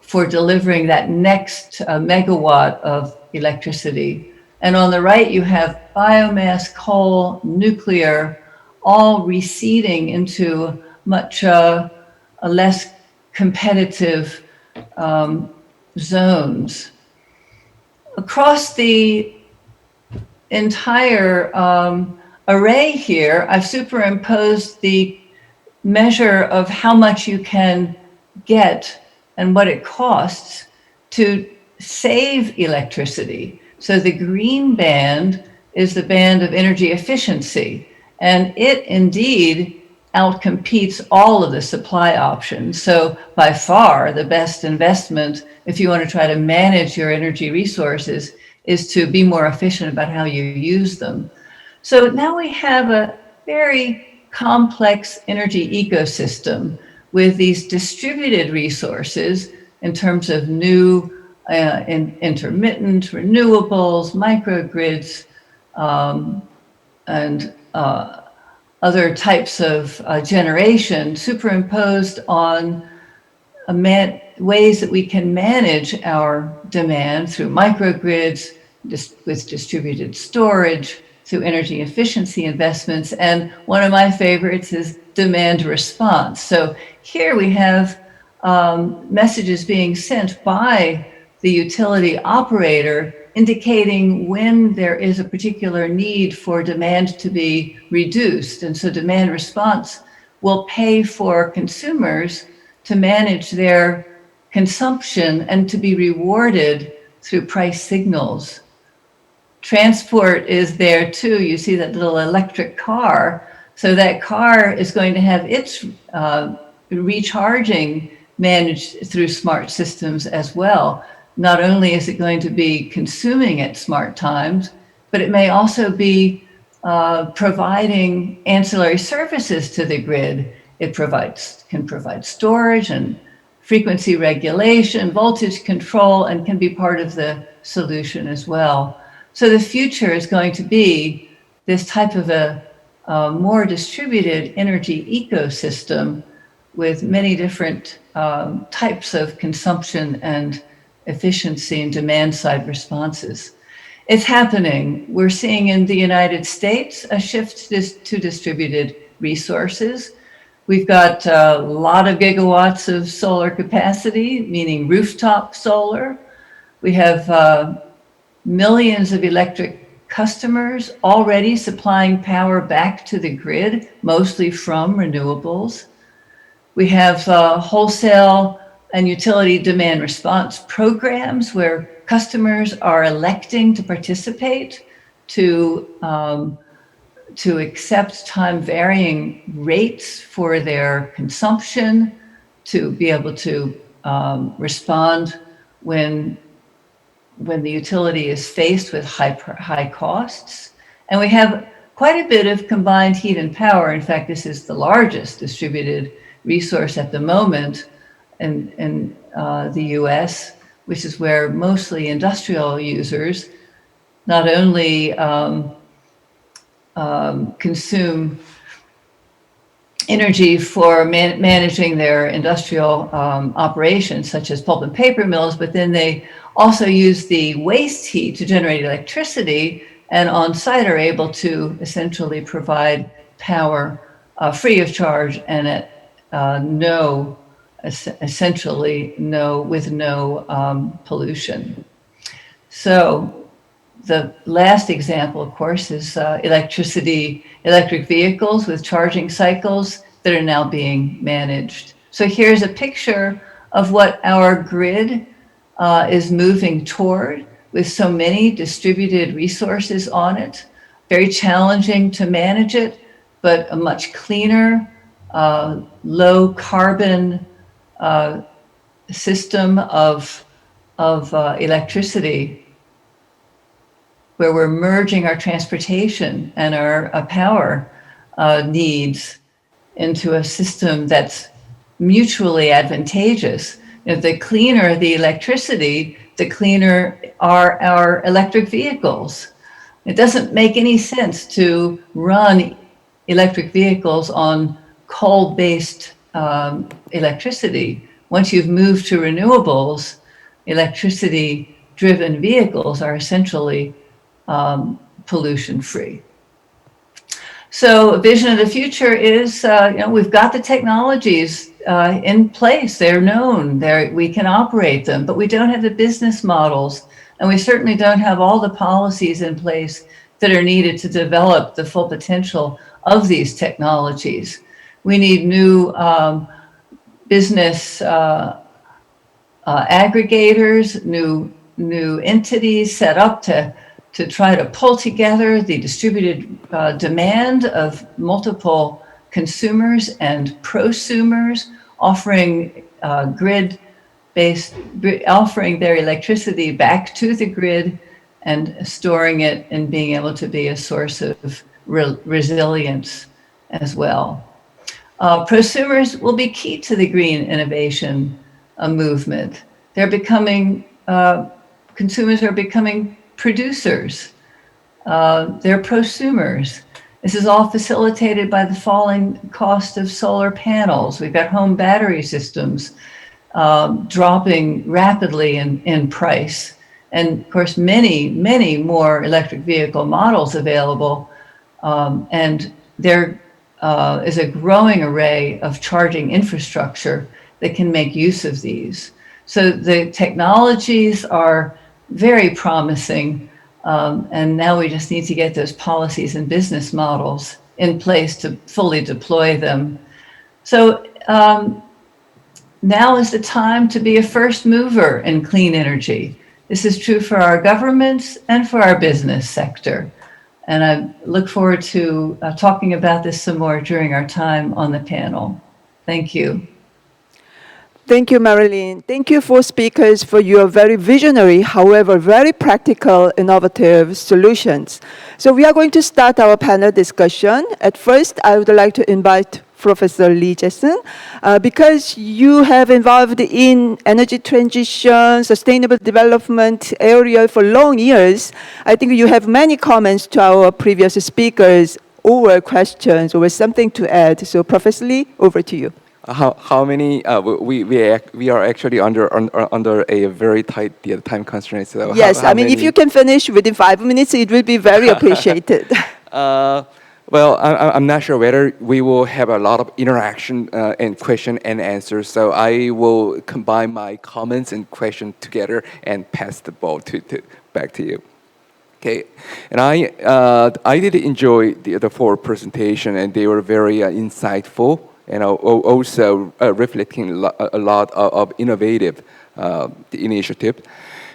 S6: for delivering that next megawatt of electricity. And on the right, you have biomass, coal, nuclear, all receding into much less competitive zones. Across the entire array here, I've superimposed the measure of how much you can get and what it costs to save electricity. So the green band is the band of energy efficiency, and it indeed outcompetes all of the supply options. So by far the best investment, if you want to try to manage your energy resources, is to be more efficient about how you use them. So now we have a very complex energy ecosystem with these distributed resources in terms of new intermittent renewables, microgrids, and other types of generation superimposed on ways that we can manage our demand through microgrids, with distributed storage, through energy efficiency investments. And one of my favorites is demand response. So here we have messages being sent by the utility operator indicating when there is a particular need for demand to be reduced. And so demand response will pay for consumers to manage their consumption and to be rewarded through price signals. Transport is there too. You see that little electric car. So that car is going to have its recharging managed through smart systems as well. Not only is it going to be consuming at smart times, but it may also be providing ancillary services to the grid. It can provide storage and frequency regulation, voltage control, and can be part of the solution as well. So the future is going to be this type of a more distributed energy ecosystem with many different types of consumption and efficiency and demand side responses. It's happening. We're seeing in the United States a shift to distributed resources. We've got a lot of gigawatts of solar capacity, meaning rooftop solar. We have millions of electric customers already supplying power back to the grid, mostly from renewables. We have wholesale and utility demand response programs where customers are electing to participate, to accept time varying rates for their consumption, to be able to respond when the utility is faced with high costs. And we have quite a bit of combined heat and power. In fact, this is the largest distributed resource at the moment in the US, which is where mostly industrial users not only consume energy for managing their industrial operations, such as pulp and paper mills, but then they also use the waste heat to generate electricity, and on site are able to essentially provide power free of charge and at with no pollution. So the last example, of course, is electric vehicles with charging cycles that are now being managed. So here's a picture of what our grid is moving toward, with so many distributed resources on it. Very challenging to manage it, but a much cleaner, low carbon system of electricity, where we're merging our transportation and our power needs into a system that's mutually advantageous. If the cleaner the electricity, the cleaner are our electric vehicles. It doesn't make any sense to run electric vehicles on coal-based electricity. Once you've moved to renewables, electricity-driven vehicles are essentially pollution-free. So a vision of the future is, we've got the technologies in place. They're known. We can operate them, but we don't have the business models, and we certainly don't have all the policies in place that are needed to develop the full potential of these technologies. We need new business aggregators, new new entities set up to try to pull together the distributed demand of multiple consumers and prosumers, offering offering their electricity back to the grid and storing it and being able to be a source of resilience as well. Prosumers will be key to the green innovation movement. They're becoming, consumers are becoming producers. They're prosumers. This is all facilitated by the falling cost of solar panels. We've got home battery systems dropping rapidly in price. And of course, many more electric vehicle models available. And there is a growing array of charging infrastructure that can make use of these. So the technologies are very promising. And now we just need to get those policies and business models in place to fully deploy them. So now is the time to be a first mover in clean energy. This is true for our governments and for our business sector. And I look forward to talking about this some more during our time on the panel. Thank you.
S1: Thank you, Marilyn. Thank you for speakers for your very visionary, however, very practical, innovative solutions. So we are going to start our panel discussion. At first, I would like to invite Professor Jae-Seung, because you have involved in energy transition, sustainable development area for long years. I think you have many comments to our previous speakers, or questions, or something to add. So Professor Lee, over to you.
S7: How many? We are actually under a very tight time constraint. So
S1: yes, I mean, if you can finish within 5 minutes, it will be very appreciated.
S7: Well, I'm not sure whether we will have a lot of interaction and question and answer. So I will combine my comments and question together and pass the ball back to you. Okay, and I did enjoy the four presentation, and they were very insightful, and also reflecting a lot of innovative initiative.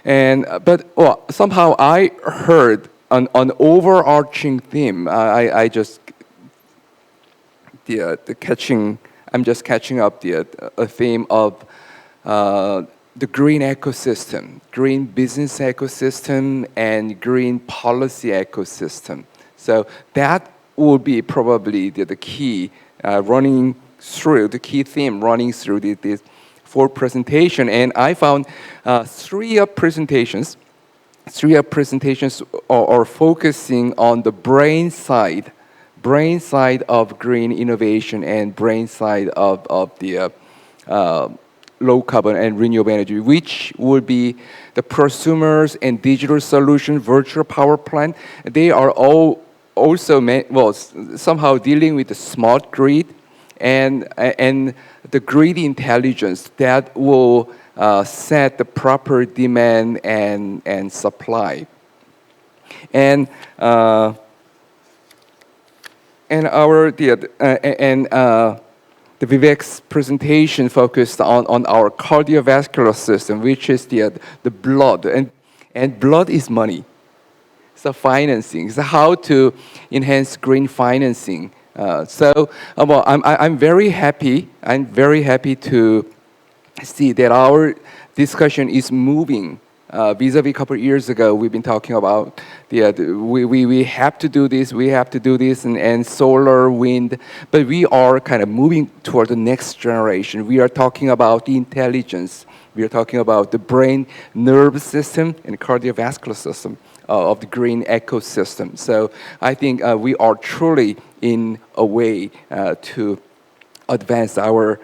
S7: And but somehow I heard an overarching theme. I'm just catching up a theme of the green ecosystem, green business ecosystem, and green policy ecosystem. So that will be probably the key the key theme running through this four presentation. And I found three presentations are focusing on the brain side of green innovation and brain side of the low carbon and renewable energy, which would be the prosumers and digital solution, virtual power plant. They are all also somehow dealing with the smart grid and the grid intelligence that will set the proper demand and supply. And the Vivek's presentation focused on our cardiovascular system, which is the blood, and blood is money. So financing, so how to enhance green financing. I'm very happy. I'm very happy to see that our discussion is moving. Vis-a-vis a couple of years ago, we've been talking about we have to do this, and solar, wind, but we are kind of moving toward the next generation. We are talking about the intelligence. We are talking about the brain, nerve system, and cardiovascular system of the green ecosystem. So I think we are truly in a way to advance our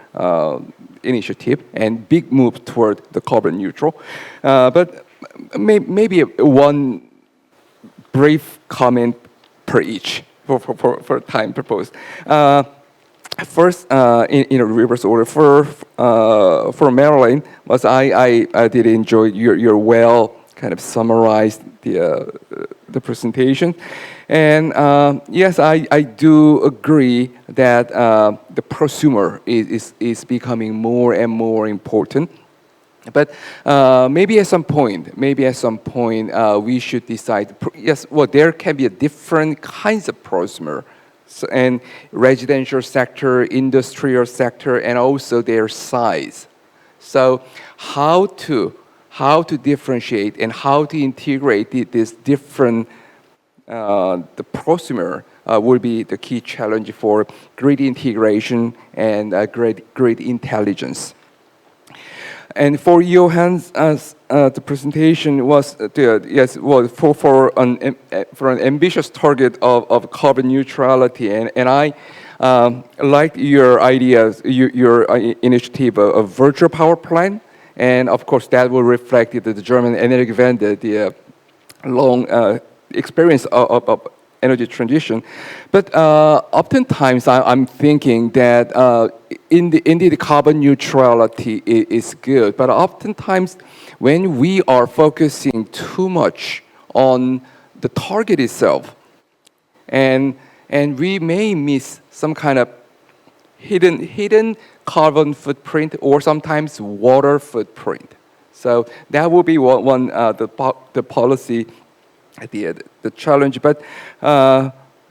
S7: initiative and big move toward the carbon neutral. But maybe one brief comment per each for time purpose. First, in a reverse order, for Marilyn, was I did enjoy your well kind of summarized the presentation. And yes, I do agree that the prosumer is becoming more and more important. But maybe at some point, we should decide. Yes, well, there can be a different kinds of prosumer, so, and residential sector, industrial sector, and also their size. So how to differentiate and how to integrate these different the prosumer will be the key challenge for grid integration and grid intelligence. And for Johan's the presentation was for an ambitious target of carbon neutrality, and I liked your ideas, your initiative of virtual power plant, and of course that will reflect the German energy vendor, the long experience of energy transition. But oftentimes I'm thinking that indeed the carbon neutrality is good, but oftentimes when we are focusing too much on the target itself, and we may miss some kind of hidden carbon footprint or sometimes water footprint. So that will be one the policy the challenge, but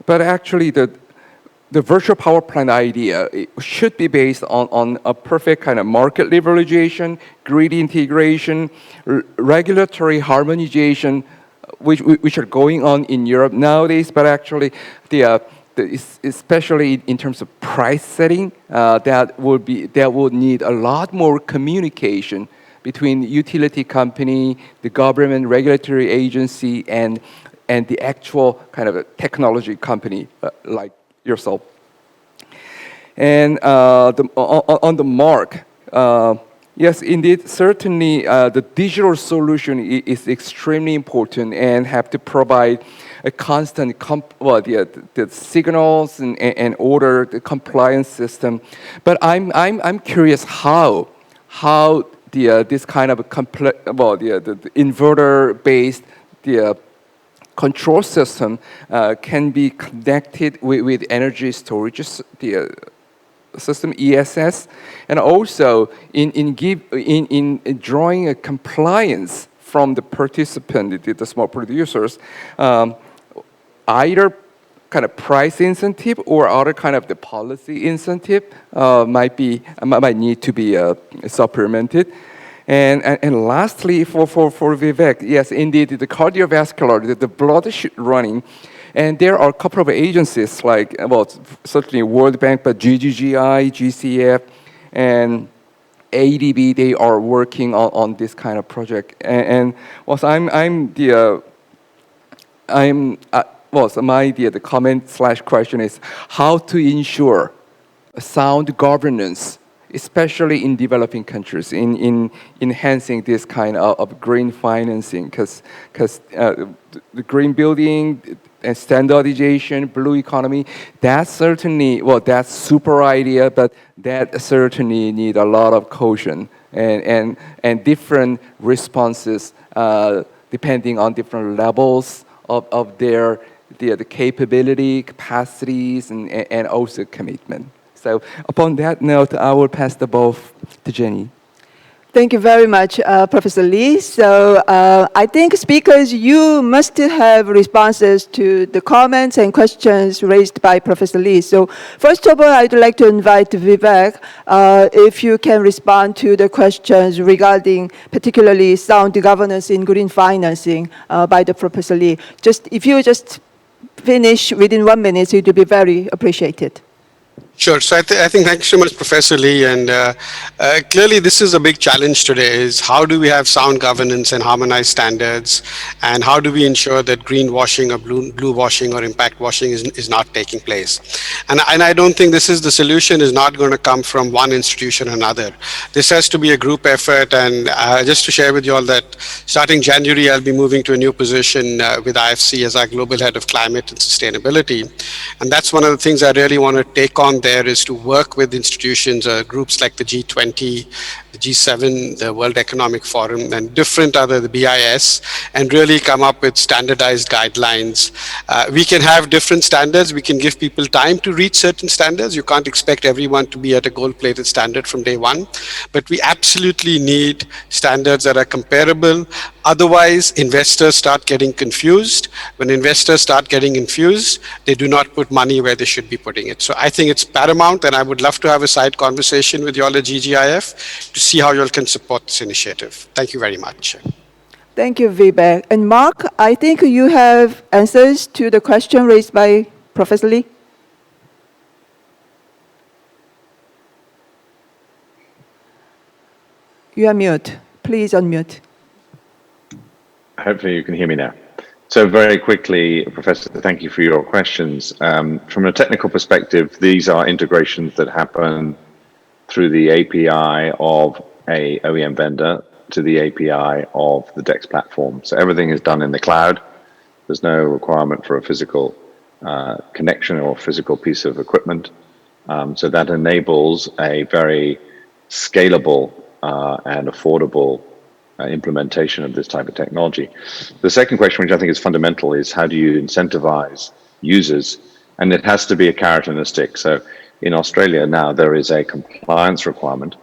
S7: actually the virtual power plant idea should be based on a perfect kind of market liberalization, grid integration, regulatory harmonization, which are going on in Europe nowadays. But actually, especially in terms of price setting, that will need a lot more communication between the utility company, the government regulatory agency, and the actual kind of a technology company like yourself. And on the mark, yes, indeed, certainly the digital solution is extremely important and have to provide a constant the signals and order the compliance system. But I'm curious how this kind of the inverter-based control system can be connected with energy storage system ESS, and also in drawing a compliance from the participant, the small producers, either kind of price incentive or other kind of the policy incentive might need to be supplemented. And lastly, for Vivek, yes, indeed, the cardiovascular, the blood running, and there are a couple of agencies like, well, certainly World Bank, but GGGI, GCF, and ADB, they are working on this kind of project. And also, the comment/question is how to ensure a sound governance, especially in developing countries, in enhancing this kind of green financing, because the green building and standardization, blue economy, that's certainly, that's super idea, but that certainly need a lot of caution and different responses depending on different levels of their the capability, capacities, and also commitment. So upon that note, I will pass the ball to Jenny.
S1: Thank you very much, Professor Lee. So I think speakers, you must have responses to the comments and questions raised by Professor Lee. So first of all, I'd like to invite Vivek, if you can respond to the questions regarding particularly sound governance in green financing by the Professor Lee. If you just finish within 1 minute, it would be very appreciated.
S4: Sure. So I think thank you so much, Professor Lee. And clearly, this is a big challenge today: is how do we have sound governance and harmonized standards, and how do we ensure that greenwashing or blue washing or impact washing is not taking place? And I don't think this is the solution. Is not going to come from one institution or another. This has to be a group effort. And just to share with you all that starting January, I'll be moving to a new position with IFC as our global head of climate and sustainability. And that's one of the things I really want to take on there, is to work with institutions, groups like the G20, the G7, the World Economic Forum, and different other, the BIS, and really come up with standardized guidelines. We can have different standards. We can give people time to reach certain standards. You can't expect everyone to be at a gold-plated standard from day one, but we absolutely need standards that are comparable. Otherwise, investors start getting confused. When investors start getting confused, they do not put money where they should be putting it. So I think it's paramount, and I would love to have a side conversation with you all at GGIF to see how you all can support this initiative. Thank you very much.
S1: Thank you, Vivek. And Mark, I think you have answers to the question raised by Professor Lee. You are mute. Please unmute.
S5: Hopefully you can hear me now. So very quickly, Professor, thank you for your questions. From a technical perspective, these are integrations that happen through the API of a OEM vendor to the API of the DEX platform. So everything is done in the cloud. There's no requirement for a physical connection or a physical piece of equipment. So that enables a very scalable and affordable implementation of this type of technology. The second question, which I think is fundamental, is how do you incentivize users? And it has to be a carrot and a stick. So in Australia now, there is a compliance requirement,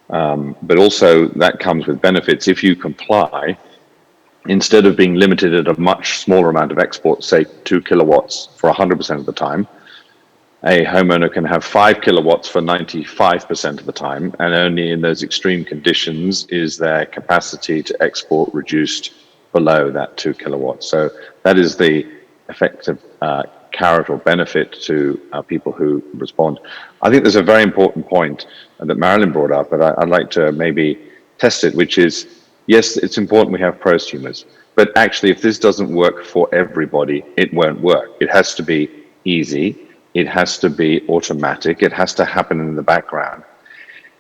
S5: but also that comes with benefits. If you comply, instead of being limited at a much smaller amount of export, say 2 kilowatts for 100% of the time, a homeowner can have 5 kilowatts for 95% of the time, and only in those extreme conditions is their capacity to export reduced below that 2 kilowatts. So that is the effective carrot or benefit to people who respond. I think there's a very important point that Marilyn brought up, but I'd like to maybe test it, which is, yes, it's important we have prosumers, but actually if this doesn't work for everybody, it won't work. It has to be easy. It has to be automatic. It has to happen in the background.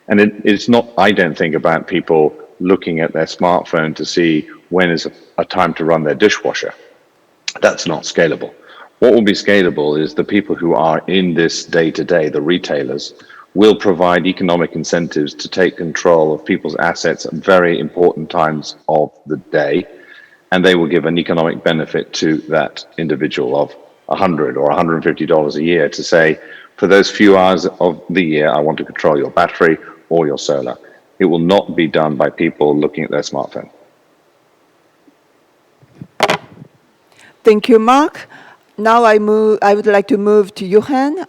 S5: And it's not, I don't think, about people looking at their smartphone to see when is a time to run their dishwasher. That's not scalable. What will be scalable is the people who are in this day-to-day, the retailers, will provide economic incentives to take control of people's assets at very important times of the day, and they will give an economic benefit to that individual of $100 or $150 a year to say, for those few hours of the year, I want to control your battery or your solar. It will not be done by people looking at their smartphone.
S1: Thank you, Mark. Now I would like to move to Jochen.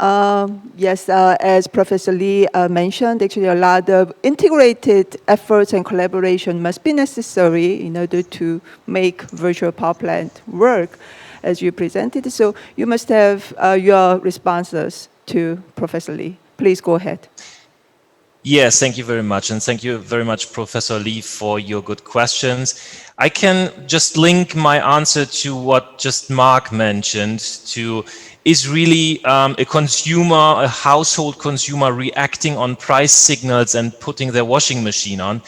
S1: Yes, as Professor Lee mentioned, actually a lot of integrated efforts and collaboration must be necessary in order to make virtual power plant work, as you presented. So you must have your responses to Professor Lee. Please go ahead.
S2: Yes, thank you very much. And thank you very much, Professor Lee, for your good questions. I can just link my answer to what just Mark mentioned to is really a consumer, a household consumer reacting on price signals and putting their washing machine on.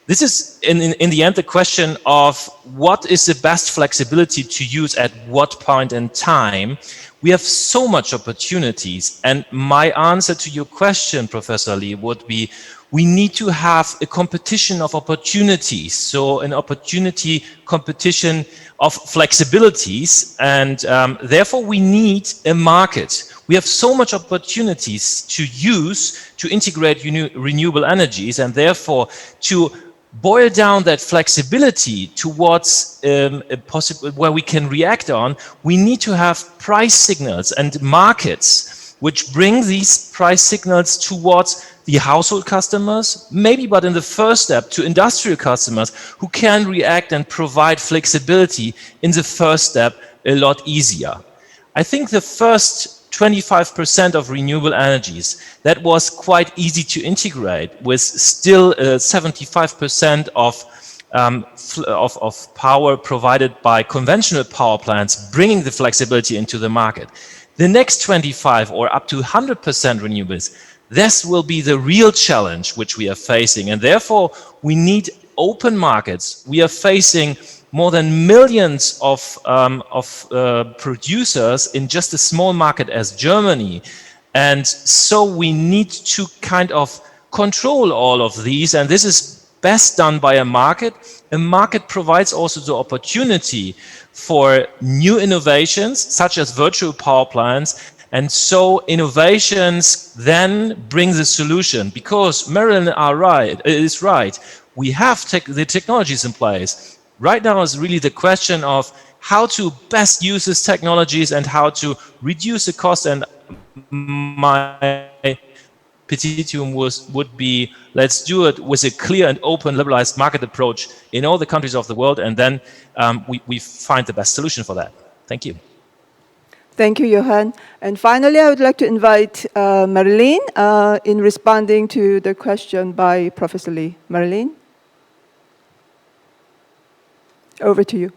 S2: This is, in the end, the question of what is the best flexibility to use at what point in time. We have so much opportunities. And my answer to your question, Professor Lee, would be we need to have a competition of opportunities. So an opportunity competition of flexibilities. And therefore, we need a market. We have so much opportunities to use to integrate renewable energies, and therefore to boil down that flexibility towards where we can react on, we need to have price signals and markets which bring these price signals towards the household customers, maybe, but in the first step to industrial customers who can react and provide flexibility in the first step a lot easier. I think the first 25% of renewable energies, that was quite easy to integrate with still 75% of power provided by conventional power plants, bringing the flexibility into the market. The next 25 or up to 100% renewables, this will be the real challenge which we are facing. And therefore, we need open markets. We are facing more than millions of producers in just a small market as Germany. And so we need to kind of control all of these, and this is best done by a market. A market provides also the opportunity for new innovations, such as virtual power plants, and so innovations then bring the solution. Because Marilyn is right, we have the technologies in place. Right now is really the question of how to best use these technologies and how to reduce the cost, and my petitum would be, let's do it with a clear and open liberalized market approach in all the countries of the world, and then we find the best solution for that. Thank you.
S1: Thank you, Jochen. And finally, I would like to invite Marilyn in responding to the question by Professor Lee. Marilyn, over to you.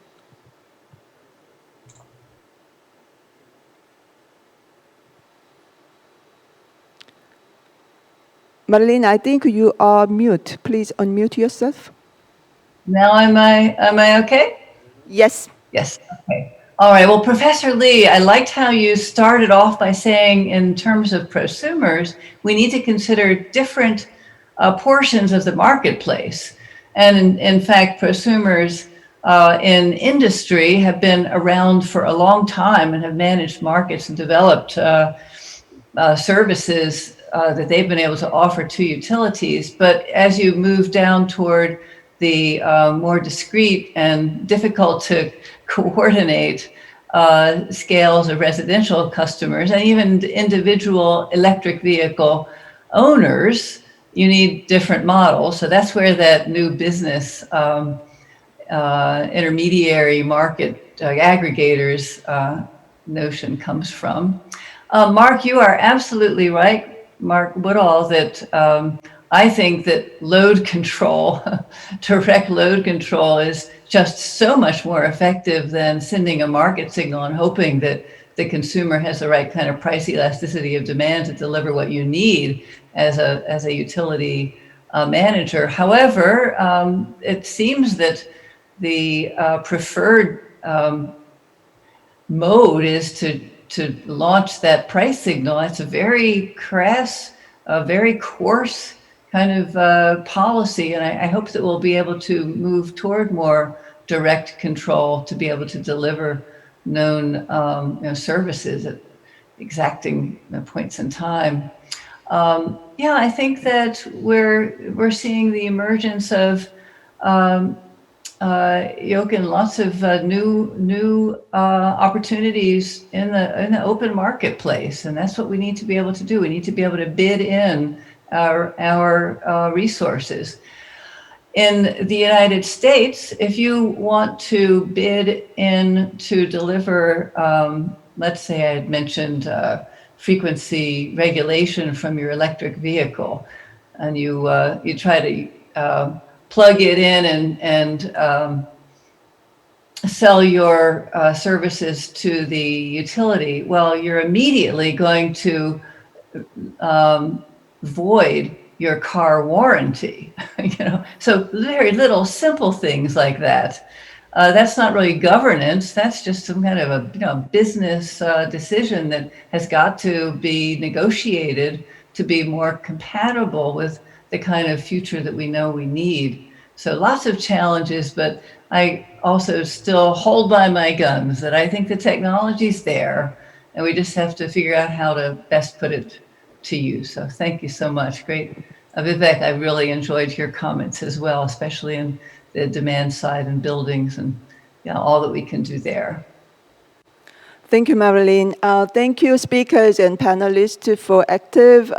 S1: Marilyn, I think you are mute. Please unmute yourself.
S6: Now am I okay?
S1: Yes.
S6: Yes, okay. All right, well, Professor Lee, I liked how you started off by saying in terms of prosumers, we need to consider different portions of the marketplace. And in fact, prosumers in industry have been around for a long time and have managed markets and developed services that they've been able to offer to utilities. But as you move down toward the more discrete and difficult to coordinate scales of residential customers and even individual electric vehicle owners, you need different models. So that's where that new business intermediary market aggregators notion comes from. Mark, you are absolutely right, Mark Woodall, that I think that load control, direct load control is just so much more effective than sending a market signal and hoping that the consumer has the right kind of price elasticity of demand to deliver what you need as a utility manager. However, it seems that the preferred mode is to launch that price signal. It's a very crass, very coarse kind of policy, and I hope that we'll be able to move toward more direct control to be able to deliver known services at exacting points in time. Yeah, I think that we're seeing the emergence of Jochen, lots of new opportunities in the open marketplace, and that's what we need to be able to do. We need to be able to bid in our resources. In the United States, if you want to bid in to deliver, let's say I had mentioned frequency regulation from your electric vehicle, and you try to plug it in and sell your services to the utility, well, you're immediately going to void your car warranty. So very little simple things like that. That's not really governance. That's just some kind of a business decision that has got to be negotiated to be more compatible with the kind of future that we know we need. So lots of challenges, but I also still hold by my guns that I think the technology's there, and we just have to figure out how to best put it to use. So thank you so much. Great. Vivek, I really enjoyed your comments as well, especially in the demand side and buildings and all that we can do there.
S1: Thank you, Marilyn. Thank you, speakers and panelists, for active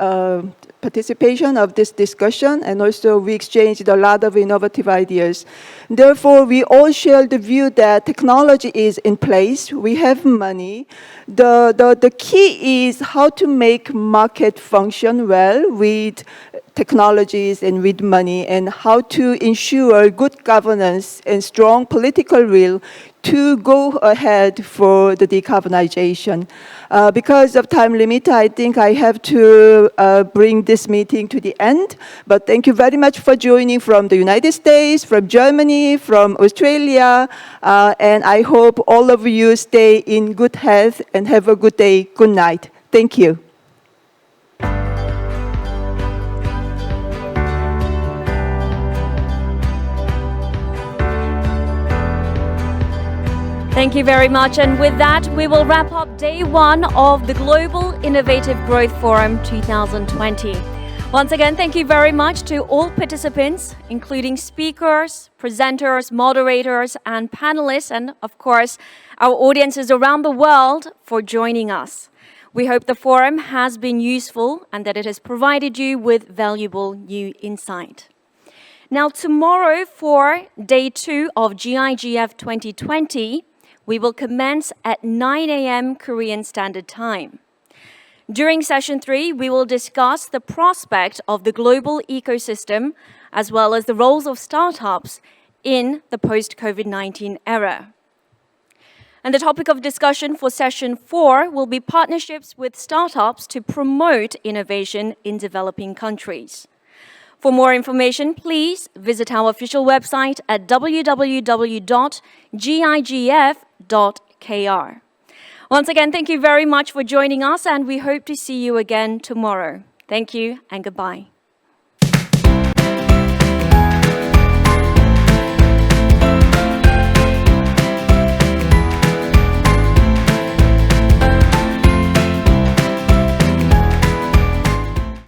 S1: participation of this discussion, and also we exchanged a lot of innovative ideas. Therefore, we all share the view that technology is in place. We have money. The key is how to make market function well with technologies and with money, and how to ensure good governance and strong political will to go ahead for the decarbonization. Because of time limit, I think I have to bring this meeting to the end. But thank you very much for joining from the United States, from Germany, from Australia. And I hope all of you stay in good health and have a good day. Good night. Thank you.
S8: Thank you very much. And with that, we will wrap up day one of the Global Innovative Growth Forum 2020. Once again, thank you very much to all participants, including speakers, presenters, moderators, and panelists, and of course, our audiences around the world for joining us. We hope the forum has been useful and that it has provided you with valuable new insight. Now, tomorrow for day two of GIGF 2020, we will commence at 9 a.m. Korean Standard Time. During session 3, we will discuss the prospect of the global ecosystem as well as the roles of startups in the post-COVID-19 era. And the topic of discussion for session 4 will be partnerships with startups to promote innovation in developing countries. For more information, please visit our official website at www.gigf.kr. Once again, thank you very much for joining us, and we hope to see you again tomorrow. Thank you and goodbye.